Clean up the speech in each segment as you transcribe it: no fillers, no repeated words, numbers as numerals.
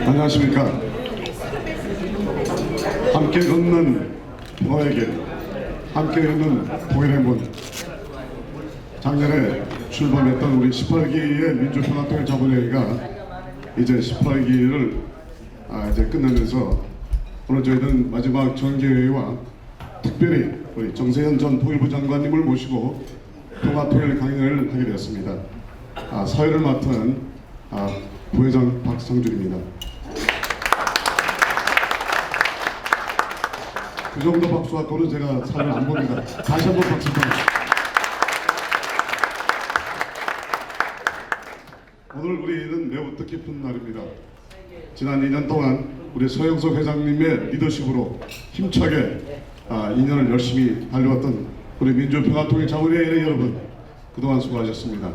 안녕하십니까. 함께 걷는 평화의 길, 함께 걷는 통일의 문. 작년에 출범했던 우리 18기의 민주평화통일자문회의가 이제 18기를 이제 끝내면서 오늘 저희는 마지막 정기회의와 특별히 우리 정세현 전 통일부 장관님을 모시고 평화통일 강연을 하게 되었습니다. 사회를 맡은 부회장 박성준입니다. 그 정도 박수 갖고는 제가 사회를 안 봅니다. 다시 한번 박수 부탁드립니다. 오늘 우리는 매우 뜻깊은 날입니다. 지난 2년 동안 우리 서영석 회장님의 리더십으로 힘차게 2년을 열심히 달려왔던 우리 민주평화통일자문회의 여러분, 그동안 수고하셨습니다.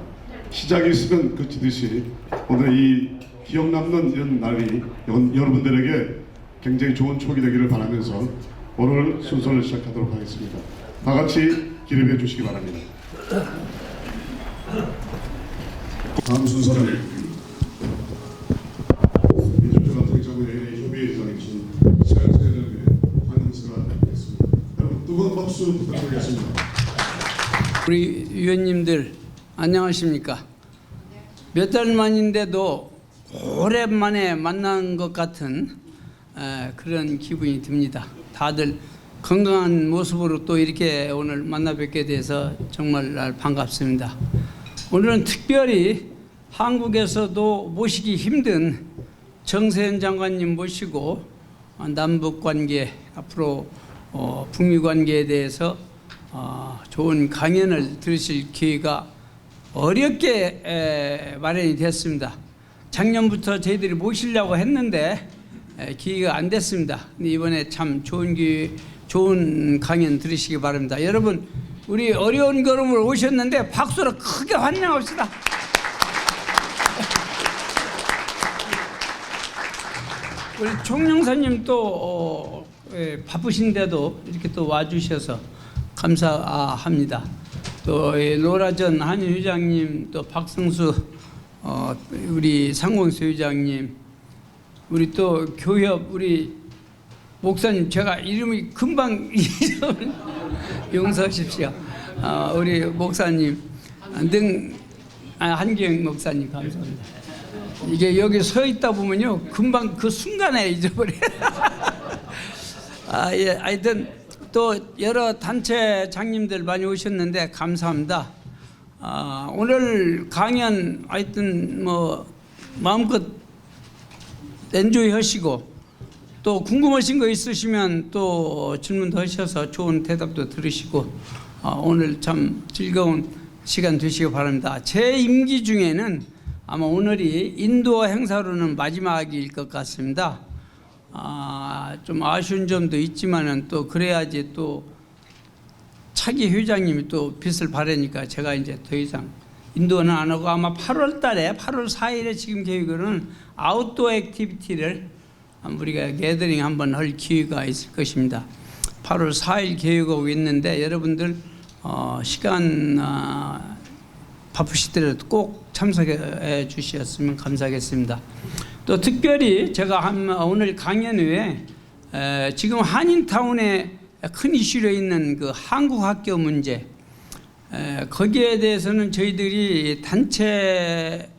시작이 있으면 그치듯이 오늘 이 기억 남는 이런 날이 여러분들에게 굉장히 좋은 촉이 되기를 바라면서 오늘 순서를 시작하도록 하겠습니다. 다 같이 기립해 주시기 바랍니다. 다음 순서는 민주평화통일자문회의 협의회장이신 서영석 회장님의 환영사가 되겠습니다. 여러분 뜨거운 박수 부탁드리겠습니다. 우리 위원님들 안녕하십니까? 몇 달 만인데도 오랜만에 만난 것 같은 그런 기분이 듭니다. 다들 건강한 모습으로 또 이렇게 오늘 만나 뵙게 돼서 정말 반갑습니다. 오늘은 특별히 한국에서도 모시기 힘든 정세현 장관님 모시고 남북관계 앞으로 북미 관계에 대해서 좋은 강연을 들으실 기회가 어렵게 마련이 됐습니다. 작년부터 저희들이 모시려고 했는데 기회가 안 됐습니다. 이번에 참 좋은 강연 들으시기 바랍니다. 여러분, 우리 어려운 걸음으로 오셨는데 박수로 크게 환영합시다. 우리 총영사님 또 바쁘신데도 이렇게 또 와주셔서 감사합니다. 또 노라전 한윤 회장님, 또 박성수 우리 상공수 회장님, 우리 또 교협 우리 목사님, 제가 이름이 금방 용서하십시오. 우리 목사님 한기영 목사님 감사합니다. 이게 여기 서 있다 보면요 금방 그 순간에 잊어버려요. 예, 하여튼 또 여러 단체 장님들 많이 오셨는데 감사합니다. 오늘 강연 하여튼 뭐 마음껏 엔조이 하시고 또 궁금하신 거 있으시면 또 질문도 하셔서 좋은 대답도 들으시고 오늘 참 즐거운 시간 되시기 바랍니다. 제 임기 중에는 아마 오늘이 인도 행사로는 마지막일 것 같습니다. 좀 아쉬운 점도 있지만은 또 그래야지 또 차기 회장님이 또 빛을 발하니까 제가 이제 더 이상 인도는 안 하고 아마 8월 달에 8월 4일에 지금 계획으로는 아웃도어 액티비티를 우리가 게더링 한번 할 기회가 있을 것입니다. 8월 4일 계획하고 있는데 여러분들 시간 바쁘시더라도 꼭 참석해 주셨으면 감사하겠습니다. 또 특별히 제가 오늘 강연 후에 지금 한인타운에 큰 이슈로 있는 그 한국학교 문제, 거기에 대해서는 저희들이 단체의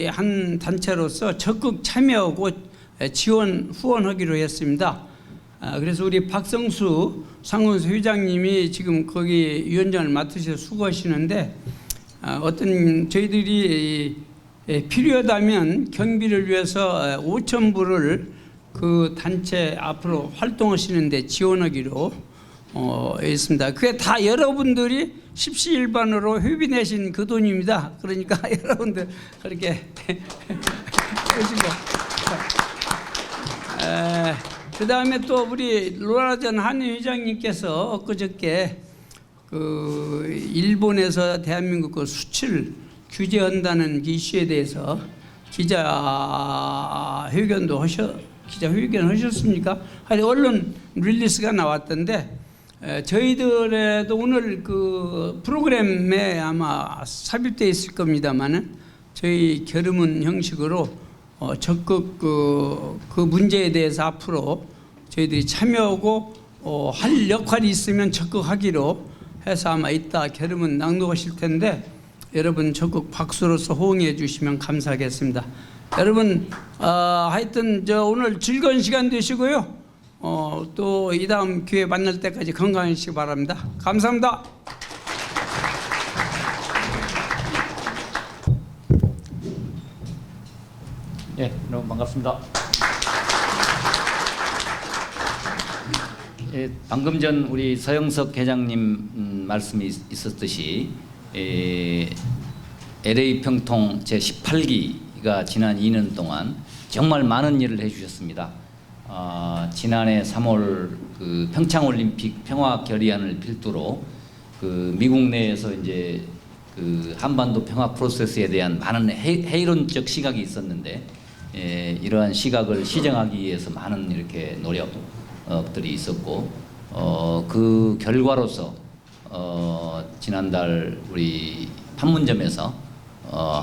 한 단체로서 적극 참여하고 후원하기로 했습니다. 그래서 우리 박성수 상원수 회장님이 지금 거기 위원장을 맡으셔서 수고하시는데 어떤 저희들이 필요하다면 경비를 위해서 5,000불을 그 단체 앞으로 활동하시는데 지원하기로 했습니다. 그게 다 여러분들이 십시일반으로 회비 내신 그 돈입니다. 그러니까 여러분들 그렇게 해주시고 그 다음에 또 우리 로라전 한윤 회장님께서 엊그저께 그 일본에서 대한민국 그 수출 규제한다는 이슈에 대해서 기자회견 하셨습니까? 하여튼 언론 릴리스가 나왔던데 저희들에도 오늘 그 프로그램에 아마 삽입되어 있을 겁니다만은 저희 결의문 형식으로 적극 그 문제에 대해서 앞으로 저희들이 참여하고 할 역할이 있으면 적극하기로 해서 아마 이따 결의문 낭독하실 텐데 여러분 적극 박수로서 호응해 주시면 감사하겠습니다. 여러분 하여튼 오늘 즐거운 시간 되시고요. 또 이 다음 기회 만날 때까지 건강하시기 바랍니다. 감사합니다. 예, 여러분 반갑습니다. 예, 방금 전 우리 서영석 회장님 말씀이 있었듯이 LA 평통 제18기가 지난 2년 동안 정말 많은 일을 해주셨습니다. 지난해 3월 그 평창올림픽 평화 결의안을 필두로 그 미국 내에서 이제 그 한반도 평화 프로세스에 대한 많은 회의론적 시각이 있었는데 이러한 시각을 시정하기 위해서 많은 이렇게 노력들이 있었고 그 결과로서 지난달 우리 판문점에서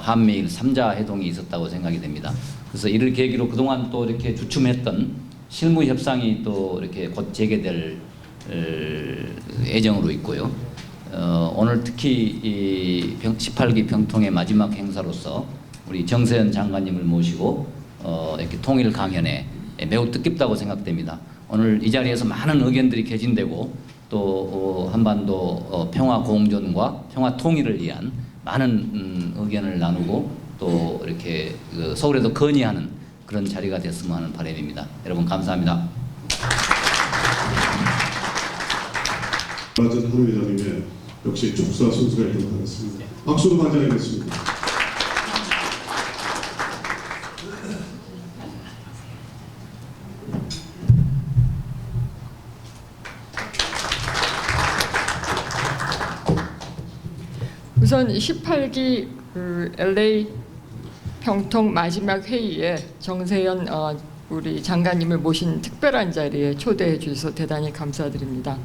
한미일 3자 회동이 있었다고 생각이 됩니다. 그래서 이를 계기로 그동안 또 이렇게 주춤했던 실무 협상이 또 이렇게 곧 재개될 예정으로 있고요. 오늘 특히 이 18기 병통의 마지막 행사로서 우리 정세현 장관님을 모시고 이렇게 통일 강연에 매우 뜻깊다고 생각됩니다. 오늘 이 자리에서 많은 의견들이 개진되고 또 한반도 평화 공존과 평화 통일을 위한 많은 의견을 나누고 또 이렇게 서울에도 건의하는 그런 자리가 됐으면 하는 바람입니다. 여러분 감사합니다. 맞은 한 회장님의 역시 족사 순수가 있도록 하겠습니다. 박수로 맞이하겠습니다. 우선 18기 LA 평통 마지막 회의에 정세현 우리 장관님을 모신 특별한 자리에 초대해 주셔서 대단히 감사드립니다.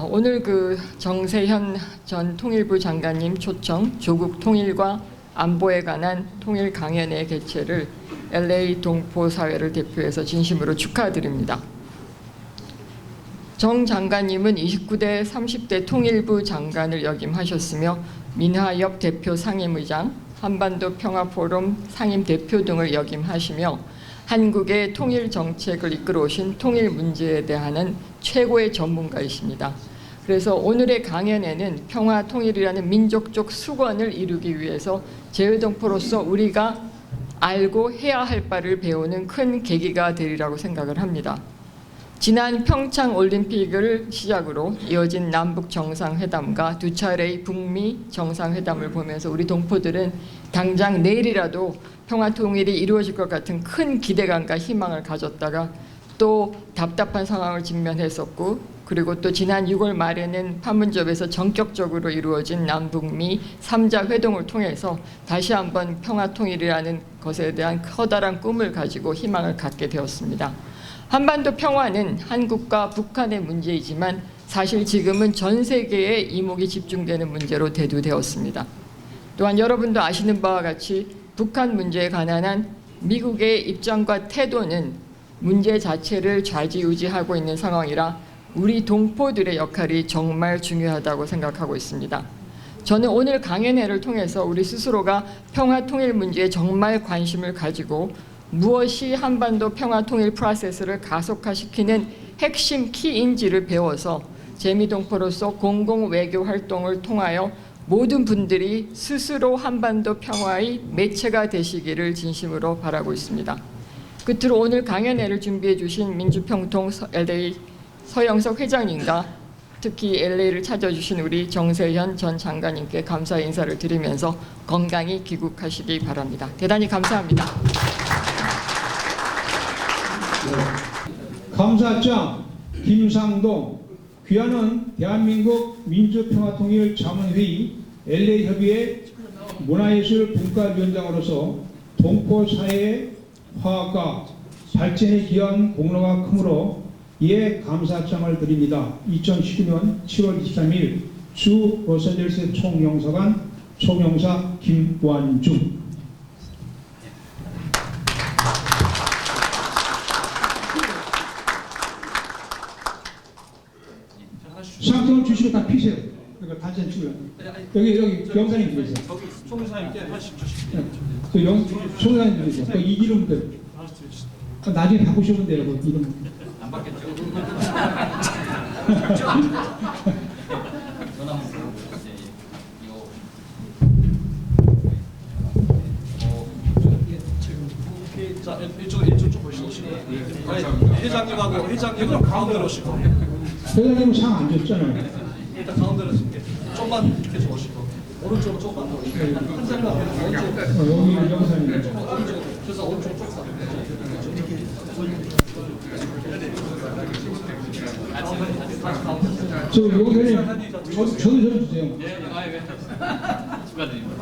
오늘 그 정세현 전 통일부 장관님 초청 조국 통일과 안보에 관한 통일 강연회 개최를 LA 동포 사회를 대표해서 진심으로 축하드립니다. 정 장관님은 29대 30대 통일부 장관을 역임하셨으며 민화협 대표 상임의장, 한반도 평화포럼 상임 대표 등을 역임하시며 한국의 통일 정책을 이끌어오신 통일 문제에 대한 최고의 전문가이십니다. 그래서 오늘의 강연에는 평화 통일이라는 민족적 수건을 이루기 위해서 재외동포로서 우리가 알고 해야 할 바를 배우는 큰 계기가 되리라고 생각을 합니다. 지난 평창 올림픽을 시작으로 이어진 남북 정상회담과 두 차례의 북미 정상회담을 보면서 우리 동포들은 당장 내일이라도 평화 통일이 이루어질 것 같은 큰 기대감과 희망을 가졌다가 또 답답한 상황을 직면했었고, 그리고 또 지난 6월 말에는 판문점에서 전격적으로 이루어진 남북미 3자 회동을 통해서 다시 한번 평화 통일이라는 것에 대한 커다란 꿈을 가지고 희망을 갖게 되었습니다. 한반도 평화는 한국과 북한의 문제이지만 사실 지금은 전 세계의 이목이 집중되는 문제로 대두되었습니다. 또한 여러분도 아시는 바와 같이 북한 문제에 관한 한 미국의 입장과 태도는 문제 자체를 좌지우지하고 있는 상황이라 우리 동포들의 역할이 정말 중요하다고 생각하고 있습니다. 저는 오늘 강연회를 통해서 우리 스스로가 평화 통일 문제에 정말 관심을 가지고 무엇이 한반도 평화 통일 프로세스를 가속화시키는 핵심 키인지를 배워서 재미동포로서 공공 외교 활동을 통하여 모든 분들이 스스로 한반도 평화의 매체가 되시기를 진심으로 바라고 있습니다. 끝으로 오늘 강연회를 준비해 주신 민주평통 LA 서영석 회장님과 특히 LA를 찾아주신 우리 정세현 전 장관님께 감사 인사를 드리면서 건강히 귀국하시기 바랍니다. 대단히 감사합니다. 감사장 김상동 귀하는 대한민국 민주평화통일 자문회의 LA협의회 문화예술 분과위원장으로서 동포사회의 화합과 발전에 기여한 공로가 크므로 이에 감사장을 드립니다. 2019년 7월 23일 주 로스앤젤레스 총영사관 총영사 김완중. 주시고 다 피세요. 그러니까 단체는 찍으려. 여기 영사님 들어있어요. 거기 총무사님께 하나씩 주시면 그 총사님 들어있어요. 그 이 이름부터. 나중에 바꾸시면 돼요. 그 이름. 안 받겠죠? 자, 이쪽 좀 보시고 회장님하고 회장님은 가운데로 오시고 회장님은 상 안 줬잖아요. 일단 가운데로 이렇게 좀만 이렇게 오시고 오른쪽으로 조금만 더 오시고 한 장만 오른쪽 여기 영사님. 그래서 오른쪽 쪽 저 영사님 저도 좀 주세요. 축하드립니다.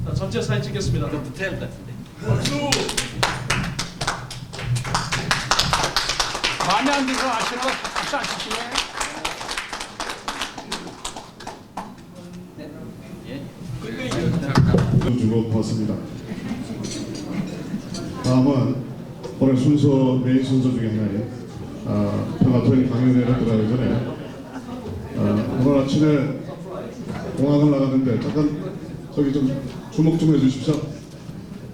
자, 전체 사진 찍겠습니다. 붙어야 할 것 같은데. 마음에 안 들어서 아시는 거 박수 안 치시네. 주고 고맙습니다. 다음은 오늘 순서 메인 순서 중에 하나인 평화통일 강연회를 들어가기 전에 오늘 아침에 공항을 나가는데 잠깐 저기 좀 주목 좀 해주십시오.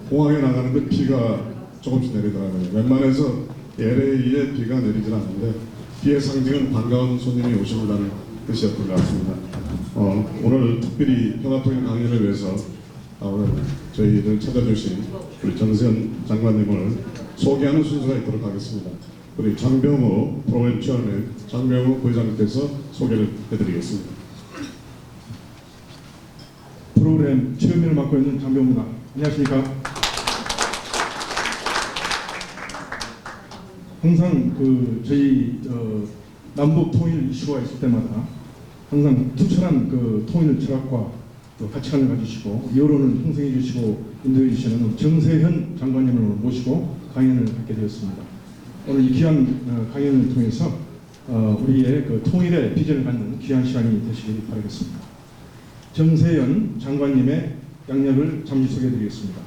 공항에 나가는데 비가 조금씩 내리더라고요. 웬만해서 LA에 비가 내리진 않는데 비의 상징은 반가운 손님이 오신다는 뜻이었던 것 같습니다. 오늘 특별히 평화통일 강연을 위해서 오늘 저희를 찾아주신 우리 정세현 장관님을 소개하는 순서가 있도록 하겠습니다. 우리 장병호 프로그램 체어맨 장병호 부회장님께서 소개를 해드리겠습니다. 프로그램 체어맨을 맡고 있는 장병호입니다. 안녕하십니까? 항상 저희 남북 통일 이슈가 있을 때마다 항상 투철한 통일 철학과 또 가치관을 가지시고 여론을 형성해 주시고 인도해 주시는 정세현 장관님을 모시고 강연을 갖게 되었습니다. 오늘 이 귀한 강연을 통해서 우리의 통일의 비전을 갖는 귀한 시간이 되시길 바라겠습니다. 정세현 장관님의 양력을 잠시 소개해 드리겠습니다.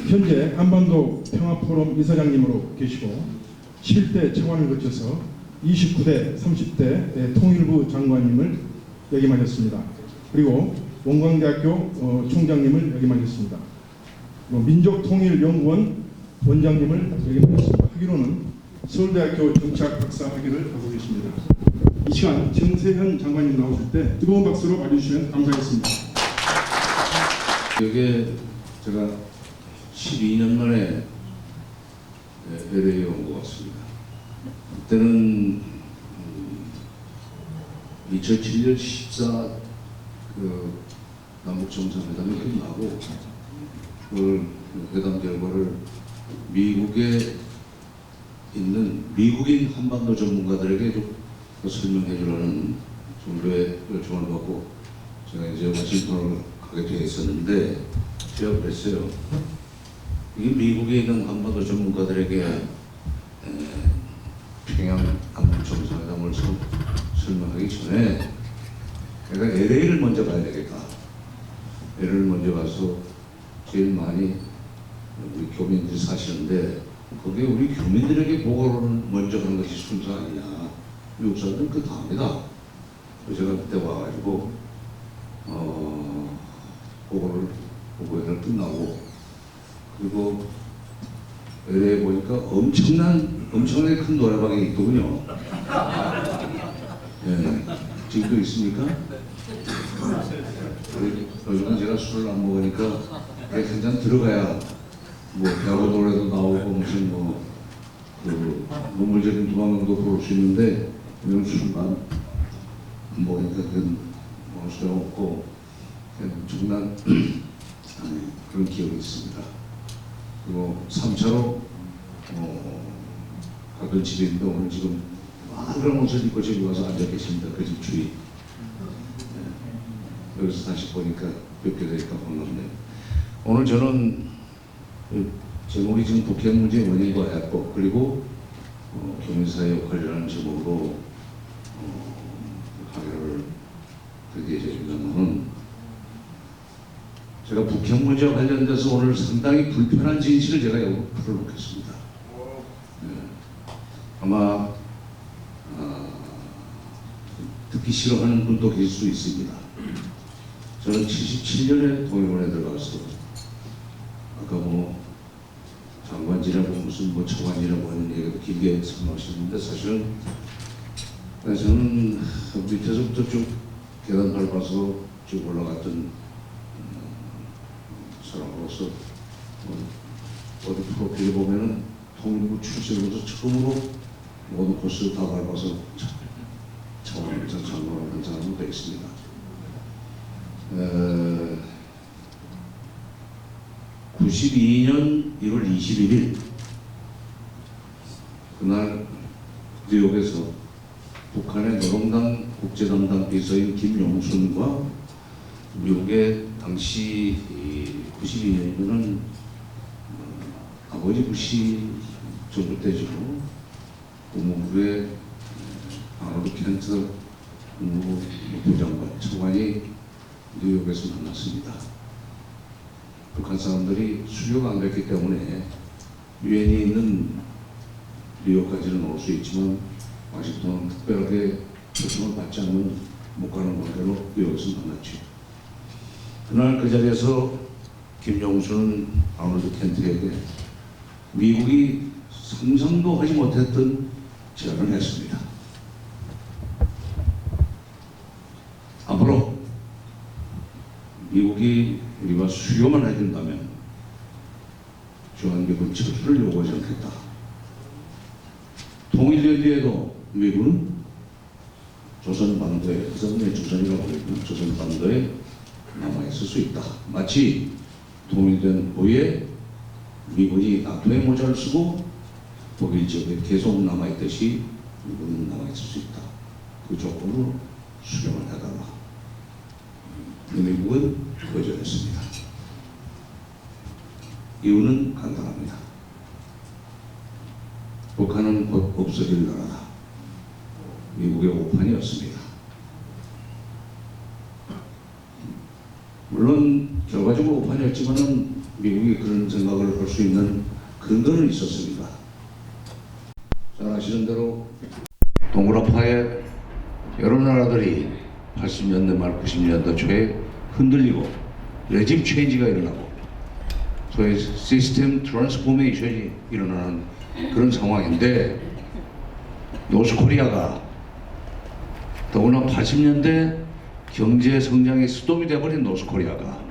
현재 한반도 평화포럼 이사장님으로 계시고 11대 차관을 거쳐서 29대, 30대 통일부 장관님을 역임하셨습니다. 그리고 원광대학교 총장님을 역임하셨습니다. 민족통일연구원 원장님을 역임하셨습니다. 학위로는 서울대학교 정치학 박사 학위를 갖고 계십니다. 이 시간 정세현 장관님 나오실 때 뜨거운 박수로 맞이해주시면 감사하겠습니다. 여기에 제가 12년 만에 LA에 온 것 같습니다. 그때는 2007년 14 남북정상회담이 끝나고 그 회담 결과를 미국에 있는 미국인 한반도 전문가들에게 좀 설명해 주라는 정도의 요청을 받고 제가 이제 워싱턴을 가게 되어 있었는데 제가 그랬어요. 이게 미국에 있는 한반도 전문가들에게 평양 남북정상회담을 설명하기 전에 내가 LA를 먼저 가야 되겠다. LA를 먼저 가서 제일 많이 우리 교민들이 사시는데 거기에 우리 교민들에게 보고를 먼저 하는 것이 순서 아니냐. 미국 사람들은 그 다음이다. 그래서 제가 그때 와가지고 보고회를 끝나고 그리고 LA에 보니까 엄청나게 큰 노래방이 있더군요. 네. 지금도 있습니까? 요즘은 제가 술을 안 먹으니까 한 잔 들어가야 뭐 야구 노래도 나오고 무슨 눈물적인 도망도 부를 수 있는데 이런 술만 안 먹으니까 그건 소용없고 엄청난 그런 기억이 있습니다. 그리고 3차로 가던 집에 있는데 오늘 지금 그런 옷을 입고 저기 와서 앉아 계십니다. 그 집 주위. 여기서 다시 보니까 뵙게 되니까 반갑네요. 오늘 저는 제목이 지금 북핵 문제 원인과 해법 그리고 교민사회 역할이라는 제목으로 강의를 드리게 되지만은 제가 북핵 문제와 관련돼서 오늘 상당히 불편한 진실을 제가 여기 풀어놓겠습니다. 아마 듣기 싫어하는 분도 계실 수 있습니다. 저는 77년에 통일원에 들어가서 아까 뭐 장관지라고 무슨 뭐 차관이라고 하는 얘기도 길게 설명하셨는데 사실은 저는 밑에서부터 쭉 계단 밟아서 쭉 올라갔던 사람으로서 어디 프로필에 보면은 통일부 출신으로서 처음으로 모든 코스를 다 밟아서 차원에서 장관을 한 사람으로 되어 있습니다. 92년 1월 21일 그날 뉴욕에서 북한의 노동당 국제담당 비서인 김용순과 미국의 당시 92년이면은 아버지 부시 정부 때죠. 국무부의 아노드 켄트 국무부 부장관 차관이 뉴욕에서 만났습니다. 북한 사람들이 수교가 안 됐기 때문에 유엔이 있는 뉴욕까지는 올 수 있지만 워싱턴은 특별하게 초청을 받지 않으면 못 가는 관계로 뉴욕에서 만났죠. 그날 그 자리에서 김용순은 아노드 켄트에게 미국이 상상도 하지 못했던 제안을 했습니다. 앞으로 미국이 우리가 수교만 해준다면 주한미군 철수를 요구하지 않겠다. 통일된 뒤에도 미군은 조선반도에, 그 사람의 조선이라고 하거든요. 조선반도에 남아있을 수 있다. 마치 통일된 후에 미군이 나토의 모자를 쓰고 독일 지역에 계속 남아있듯이 미군은 남아있을 수 있다. 그 조건으로 수교를 해달라. 미국은 거절했습니다. 이유는 간단합니다. 북한은 곧 없어질 나라다. 미국의 오판이었습니다. 물론 결과적으로 오판이었지만은 미국이 그런 생각을 할 수 있는 근거는 있었습니다. 잘 아시는 대로 동구라파의 여러 나라들이 80년대 말 90년대 초에 흔들리고 레짐 체인지가 일어나고 소위 시스템 트랜스포메이션이 일어나는 그런 상황인데 노스코리아가 더구나 80년대 경제 성장의 스톱이 되어버린 노스코리아가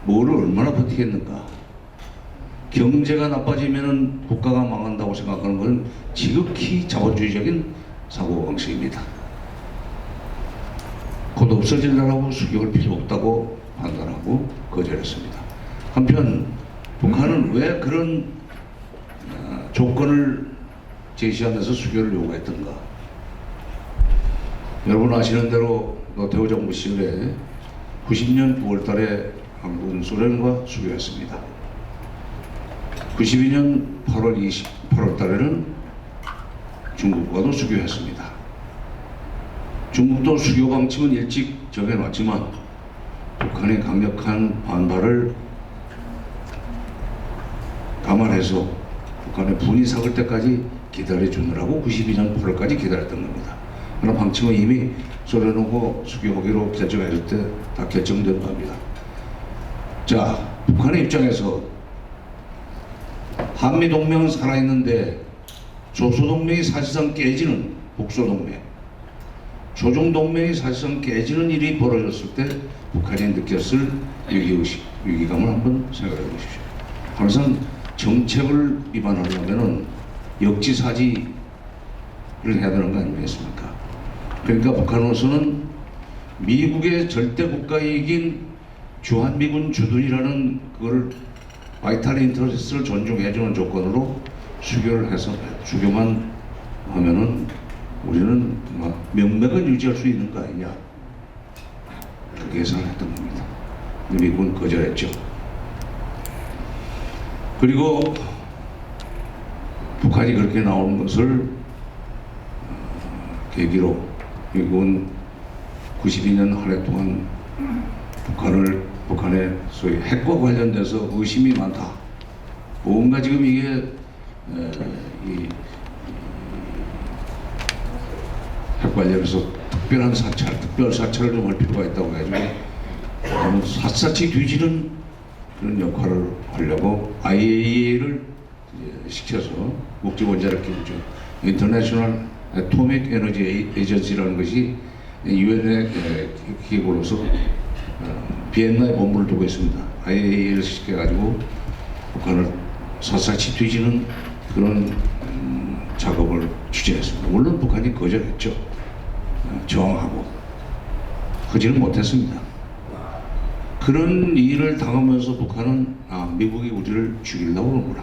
뭐를 얼마나 버티겠는가. 경제가 나빠지면 국가가 망한다고 생각하는 것은 지극히 자본주의적인 사고방식입니다. 곧 없어질 나라고 수교할 필요 없다고 판단하고 거절했습니다. 한편 북한은 왜 그런 조건을 제시하면서 수교를 요구했던가. 여러분 아시는 대로 노태우 정부 시절에 90년 9월 달에 한국은 소련과 수교했습니다. 92년 8월 달에는 중국과도 수교했습니다. 중국도 수교 방침은 일찍 정해놨지만 북한의 강력한 반발을 감안해서 북한의 분이 삭을 때까지 기다려주느라고 92년 8월까지 기다렸던 겁니다. 그러나 방침은 이미 소련하고 수교하기로 결정했을 때 다 결정된 겁니다. 자, 북한의 입장에서 한미동맹은 살아있는데 조소동맹이 사실상 깨지는 북소동맹, 조종동맹이 사실상 깨지는 일이 벌어졌을 때 북한이 느꼈을 위기의식, 위기감을 한번 생각해 보십시오. 항상 정책을 위반하려면 역지사지를 해야 되는 거 아니겠습니까? 그러니까 북한으로서는 미국의 절대 국가이익인 주한미군 주둔이라는 그걸 바이탈 인터레스트를 존중해주는 조건으로 수교를 해서 수교만 하면은 우리는 명맥은 유지할 수 있는 거 아니냐, 그렇게 예상을 했던 겁니다. 미국은 거절했죠. 그리고 북한이 그렇게 나오는 것을 계기로 미국은 92년 한 해 동안 북한의 소위 핵과 관련돼서 의심이 많다. 뭔가 지금 이게 이 관련해서 특별한 사찰, 특별 사찰을 좀 할 필요가 있다고 해가지고 너무 샅샅이 뒤지는 그런 역할을 하려고 IAEA를 시켜서 국제원자력 기구죠. 인터내셔널 애토믹 에너지 에이전시라는 것이 유엔의 기구로서 비엔나에 본부를 두고 있습니다. IAEA를 시켜가지고 북한을 샅샅이 뒤지는 그런 작업을 추진했습니다. 물론 북한이 거절했죠. 저항하고 하지는 못했습니다. 그런 일을 당하면서 북한은 미국이 우리를 죽이려고 그러는구나.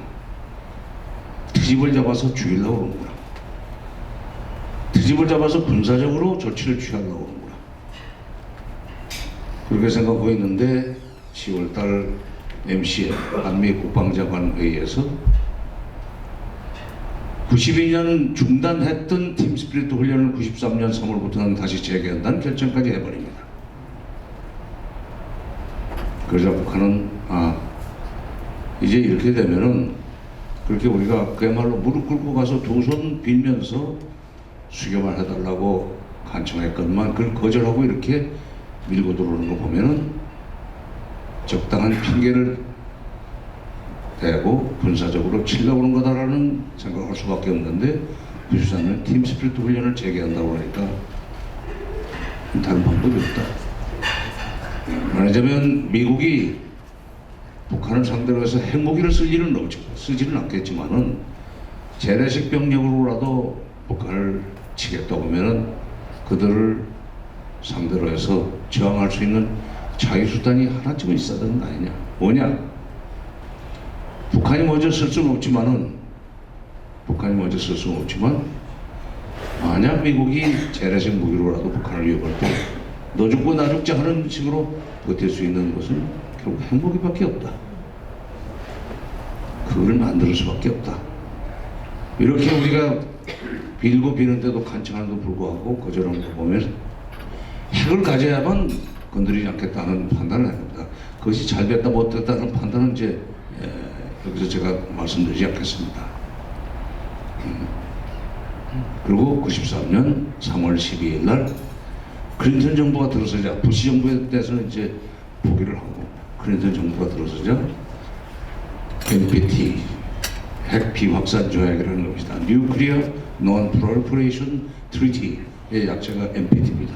트집을 잡아서 죽이려고 그러는구나. 트집을 잡아서 군사적으로 조치를 취하려고 그러는구나. 그렇게 생각하고 있는데 10월달 MCA 한미 국방장관 회의에서 92년 중단했던 팀 스피릿 훈련을 93년 3월부터는 다시 재개한다는 결정까지 해버립니다. 그러자 북한은 이제 이렇게 되면은 그렇게 우리가 그야말로 무릎 꿇고 가서 두 손 빌면서 수교만 해달라고 간청했건만 그걸 거절하고 이렇게 밀고 들어오는 거 보면은 적당한 핑계를 대고 군사적으로 치려고 하는 거다라는 생각을 할 수밖에 없는데 93년 팀 스피릿 훈련을 재개한다고 하니까 다른 방법이 없다. 말하자면 미국이 북한을 상대로 해서 핵무기를 쓸 일은 없죠. 쓰지는 않겠지만은 재래식 병력으로라도 북한을 치겠다 보면은 그들을 상대로 해서 저항할 수 있는 자유수단이 하나쯤은 있어야 되는 거 아니냐. 뭐냐? 북한이 먼저 쓸 수는 없지만 만약 미국이 재래식 무기로라도 북한을 위협할 때 너 죽고 나 죽자 하는 식으로 버틸 수 있는 것은 결국 핵무기밖에 없다. 그걸 만들 수밖에 없다. 이렇게 우리가 빌고 비는데도 간청하는데도 불구하고 거절한 거 보면 핵을 가져야만 건드리지 않겠다는 판단을 합니다. 그것이 잘 됐다 못됐다는 판단은 이제 여기서 제가 말씀드리지 않겠습니다. 그리고 93년 3월 12일 날 클린턴 정부가 들어서자 부시 정부에 대해서는 이제 포기를 하고 클린턴 정부가 들어서자 NPT 핵 비확산 조약이라는 겁니다. Nuclear Non-Proliferation Treaty의 약자가 NPT입니다.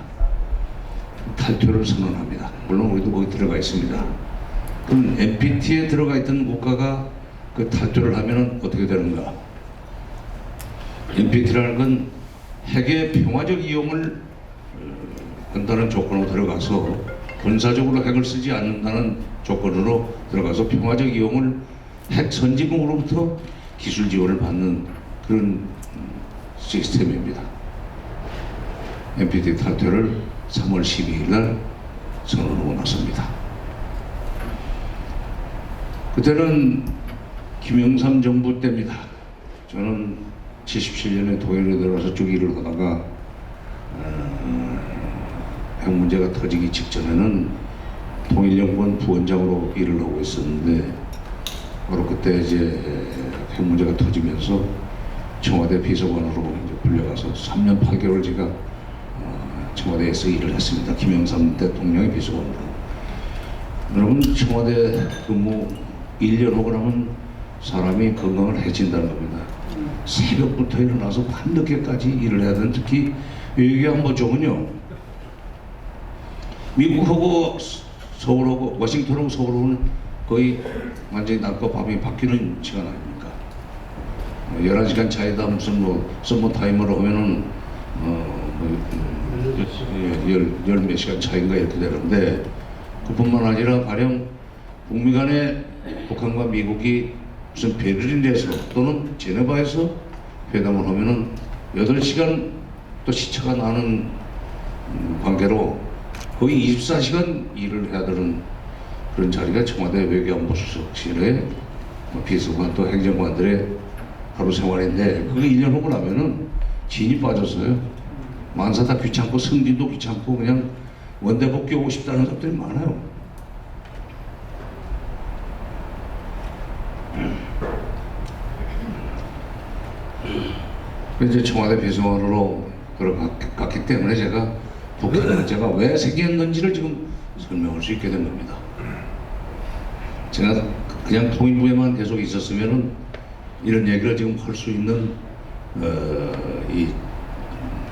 탈퇴를 선언합니다. 물론 우리도 거기 들어가 있습니다. 그럼 NPT에 들어가 있던 국가가 그 탈퇴를 하면은 어떻게 되는가? NPT라는 건 핵의 평화적 이용을 한다는 조건으로 들어가서 군사적으로 핵을 쓰지 않는다는 조건으로 들어가서 평화적 이용을 핵 선진국으로부터 기술 지원을 받는 그런 시스템입니다. NPT 탈퇴를 3월 12일 날 선언하고 나섭니다. 그때는 김영삼 정부 때입니다. 저는 77년에 독일에 들어와서 쭉 일을 하다가 핵 문제가 터지기 직전에는 통일연구원 부원장으로 일을 하고 있었는데 바로 그때 이제 핵 문제가 터지면서 청와대 비서관으로 이제 불려가서 3년 8개월 제가 청와대에서 일을 했습니다. 김영삼 대통령의 비서관으로. 여러분 청와대 근무 1년 하고 나면 사람이 건강을 해친다는 겁니다. 새벽부터 일어나서 밤늦게까지 일을 해야 되는 특히 외교안 보쪽은요. 미국하고 서울하고 워싱턴하고 서울하고는 거의 완전히 낮과 밤이 바뀌는 시간 아닙니까? 11시간 차이다 무슨 뭐 서머 타임으로 하면은 열 몇 시간 차이인가 이렇게 되는데 그뿐만 아니라 가령 북미 간에 북한과 미국이 무슨 베를린에서 또는 제네바에서 회담을 하면은 8시간 또 시차가 나는 관계로 거의 24시간 일을 해야 되는 그런 자리가 청와대 외교안보수석실의 비서관 또 행정관들의 하루 생활인데 그게 1년 하고 나면은 진이 빠졌어요. 만사 다 귀찮고 승진도 귀찮고 그냥 원대복귀 오고 싶다는 사람들이 많아요. 이제 청와대 비서관으로 들어갔기 때문에 제가 북한 문제가 왜 생겼는지를 지금 설명할 수 있게 된 겁니다. 제가 그냥 통일부에만 계속 있었으면은 이런 얘기를 지금 할 수 있는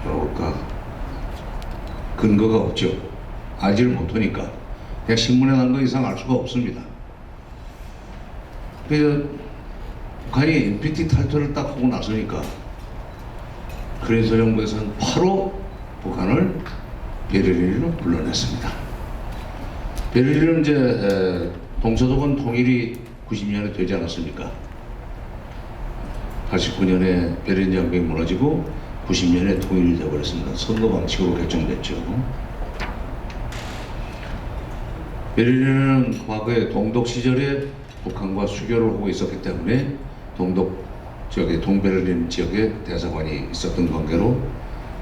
뭐랄까 근거가 없죠. 알지를 못하니까 그냥 신문에 난 거 이상 알 수가 없습니다. 그래서 북한이 NPT 탈퇴를 딱 하고 나서니까 그래서 정부에서는 바로 북한을 베를린으로 불러냈습니다. 베를린은 이제 동서독은 통일이 90년에 되지 않았습니까? 89년에 베를린 장벽이 무너지고 90년에 통일이 되어버렸습니다. 선거 방식으로 결정됐죠. 베를린은 과거에 동독 시절에 북한과 수교를 하고 있었기 때문에 동베를린 지역에 대사관이 있었던 관계로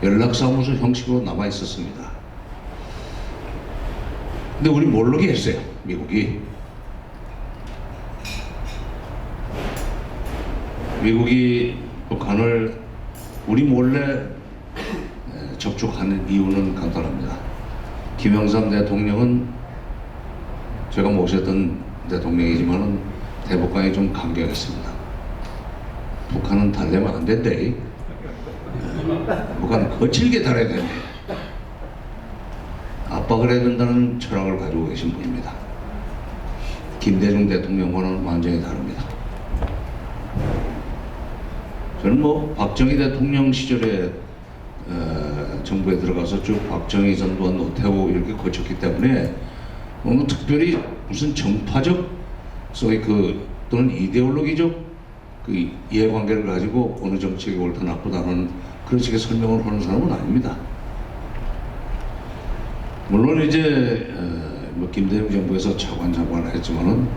연락사무소 형식으로 남아 있었습니다. 근데 우리 모르게 했어요. 미국이 북한을 우리 몰래 접촉하는 이유는 간단합니다. 김영삼 대통령은 제가 모셨던 대통령이지만은 대북관이 좀 강경했습니다. 북한은 달래면 안 된대. 북한은 거칠게 달아야 된대. 압박을 해야 된다는 철학을 가지고 계신 분입니다. 김대중 대통령과는 완전히 다릅니다. 저는 뭐 박정희 대통령 시절에 정부에 들어가서 쭉 박정희 전두환 노태우 이렇게 거쳤기 때문에 오늘 특별히 무슨 정파적 소위 또는 이데올로기적 이해관계를 가지고 어느 정책이 옳다 나쁘다는 그런 식의 설명을 하는 사람은 아닙니다. 물론 이제 김대중 정부에서 차관을 했지만은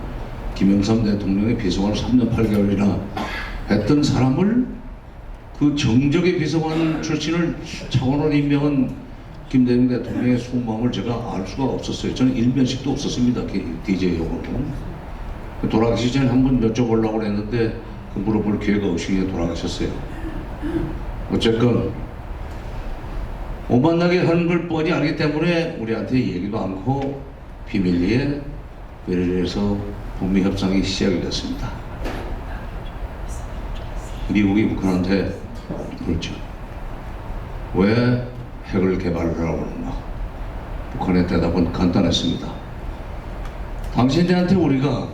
김영삼 대통령의 비서관을 3년 8개월이나 했던 사람을 그 정적의 비서관 출신을 차관으로 임명한 김대중 대통령의 속마음을 제가 알 수가 없었어요. 저는 일면식도 없었습니다. DJ하고 돌아가시기 전에 한번 여쭤보려고 했는데 그 물어볼 기회가 없이 돌아가셨어요. 어쨌건 못 만나게 하는 걸 뻔히 알기 때문에 우리한테 얘기도 않고 비밀리에 베를린에서 북미 협상이 시작이 됐습니다. 미국이 북한한테 그렇죠. 왜 핵을 개발하라고 하는가? 북한의 대답은 간단했습니다. 당신들한테 우리가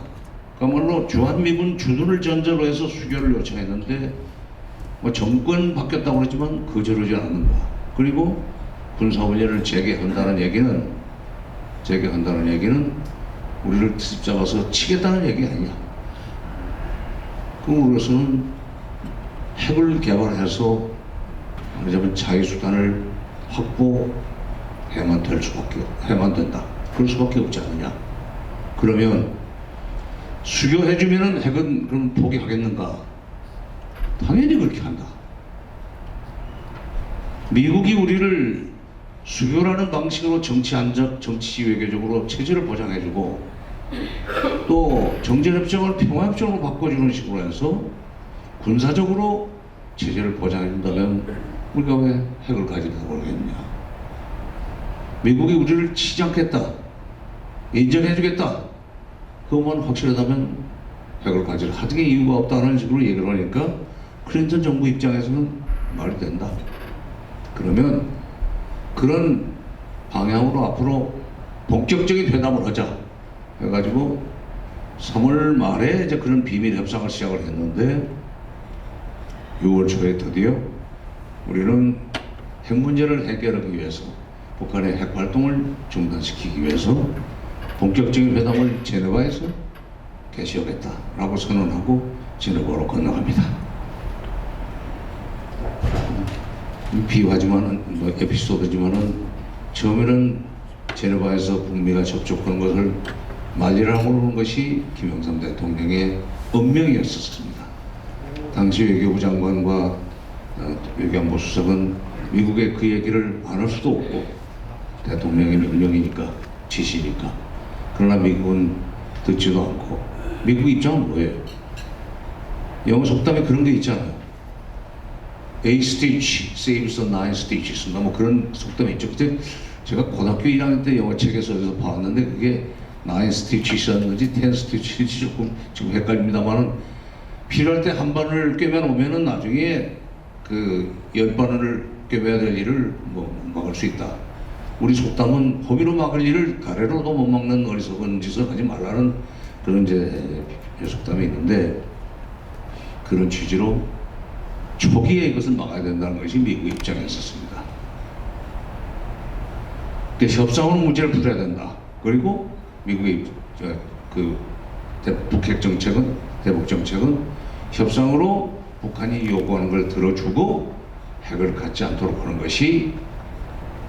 그야말로 주한미군 주둔을 전제로 해서 수교를 요청했는데 뭐 정권 바뀌었다고 그랬지만 거절하지 않는다. 그리고 군사훈련을 재개한다는 얘기는 우리를 트집 잡아서 치겠다는 얘기 아니야. 그럼 우리로서는 핵을 개발해서 말하자면 자유수단을 확보해야만 된다. 그럴 수밖에 없지 않느냐. 그러면 수교해주면은 핵은 그럼 포기하겠는가? 당연히 그렇게 한다. 미국이 우리를 수교라는 방식으로 정치 외교적으로 체제를 보장해주고 또 정전협정을 평화협정으로 바꿔주는 식으로 해서 군사적으로 체제를 보장해준다면 우리가 왜 핵을 가지려고 그러겠냐. 미국이 우리를 치지 않겠다, 인정해주겠다, 그것만 확실하다면 핵을 가질 하등의 이유가 없다는 식으로 얘기를 하니까 클린턴 정부 입장에서는 말이 된다. 그러면 그런 방향으로 앞으로 본격적인 회담을 하자 해가지고 3월 말에 이제 그런 비밀 협상을 시작을 했는데 6월 초에 드디어 우리는 핵 문제를 해결하기 위해서 북한의 핵 활동을 중단시키기 위해서 본격적인 회담을 제네바에서 개시하겠다라고 선언하고 제네바로 건너갑니다. 비유하지만은 뭐 에피소드지만은 처음에는 제네바에서 북미가 접촉하는 것을 말리라고 하는 것이 김영삼 대통령의 운명이었습니다. 당시 외교부 장관과 외교안보 수석은 미국에 그 얘기를 안 할 수도 없고 대통령의 명령이니까 지시니까. 그러나 미국은 듣지도 않고 미국 입장은 뭐예요? 영어 속담에 그런 게 있잖아요. A stitch saves the nine stitches. 뭐 그런 속담이 있죠. 그때 제가 고등학교 1학년 때 영어책에서 어디서 봤는데 그게 nine stitches였는지 ten stitches인지 조금 지금 헷갈립니다만은 필요할 때 한 바늘 꿰면 오면은 나중에 그 10바늘을 꿰매야 될 일을 뭐 막을 수 있다. 우리 속담은 호미로 막을 일을 가래로도 못 막는 어리석은 짓을 하지 말라는 그런 이제 속담이 있는데, 그런 취지로 초기에 이것을 막아야 된다는 것이 미국의 입장이었습니다. 협상으로 문제를 풀어야 된다. 그리고 미국의 그 북핵 정책은, 대북 정책은 협상으로 북한이 요구하는 걸 들어주고 핵을 갖지 않도록 하는 것이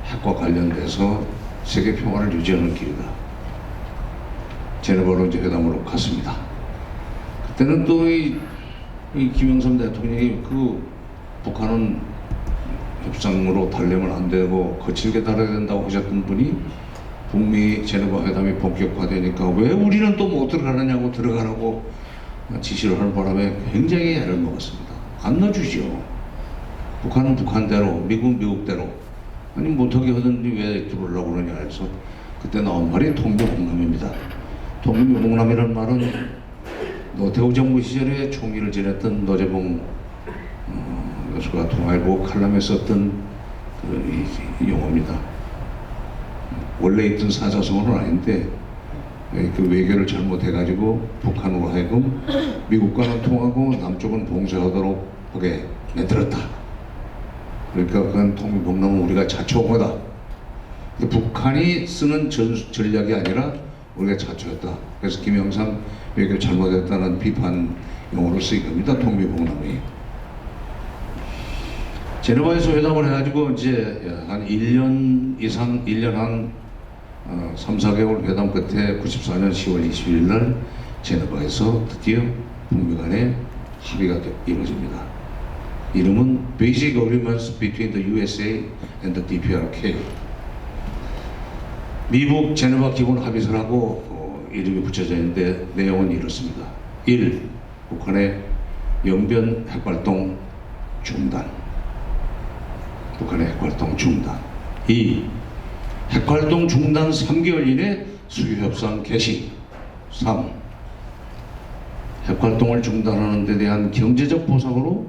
핵과 관련돼서 세계 평화를 유지하는 길이다. 제네바로 이제 회담으로 갔습니다. 그때는 또 이 김영삼 대통령이 그 북한은 협상으로 달래면 안 되고 거칠게 다뤄야 된다고 하셨던 분이 북미 제네바 회담이 본격화되니까 왜 우리는 또 못 들어가느냐고 들어가라고 지시를 하는 바람에 굉장히 애를 먹었습니다. 안 넣어주죠. 북한은 북한대로, 미국은 미국대로. 아니 못하게 하든지 왜 들어오려고 그러냐 해서 그때 나온 말이 통미봉남입니다. 통미봉남이라는 말은 노태우 정부 시절에 총리를 지냈던 노재봉 교수가 통일부 칼럼에 썼던 이 용어입니다. 원래 있던 사자성어는 아닌데 그 외교를 잘못해가지고 북한으로 하여금 미국과는 통하고 남쪽은 봉쇄하도록 하게 만들었다. 그러니까 그건 통미봉남은 우리가 자초한 거다. 북한이 쓰는 전략이 아니라 우리가 자초했다. 그래서 김영삼 외교 잘못했다는 비판 용어를 쓰인 겁니다. 통미봉남이. 제네바에서 회담을 해가지고 이제 한 1년 이상, 1년 한 3, 4개월 회담 끝에 94년 10월 21일 날 제네바에서 드디어 북미 간에 합의가 이루어집니다. 이름은 Basic Agreements Between the USA and the DPRK. 미국 제네바 기본 합의서라고 이름이 붙여져 있는데 내용은 이렇습니다. 1. 북한의 영변 핵활동 중단. 북한의 핵활동 중단. 2. 핵활동 중단 3개월 이내 수교협상 개시. 3. 핵활동을 중단하는 데 대한 경제적 보상으로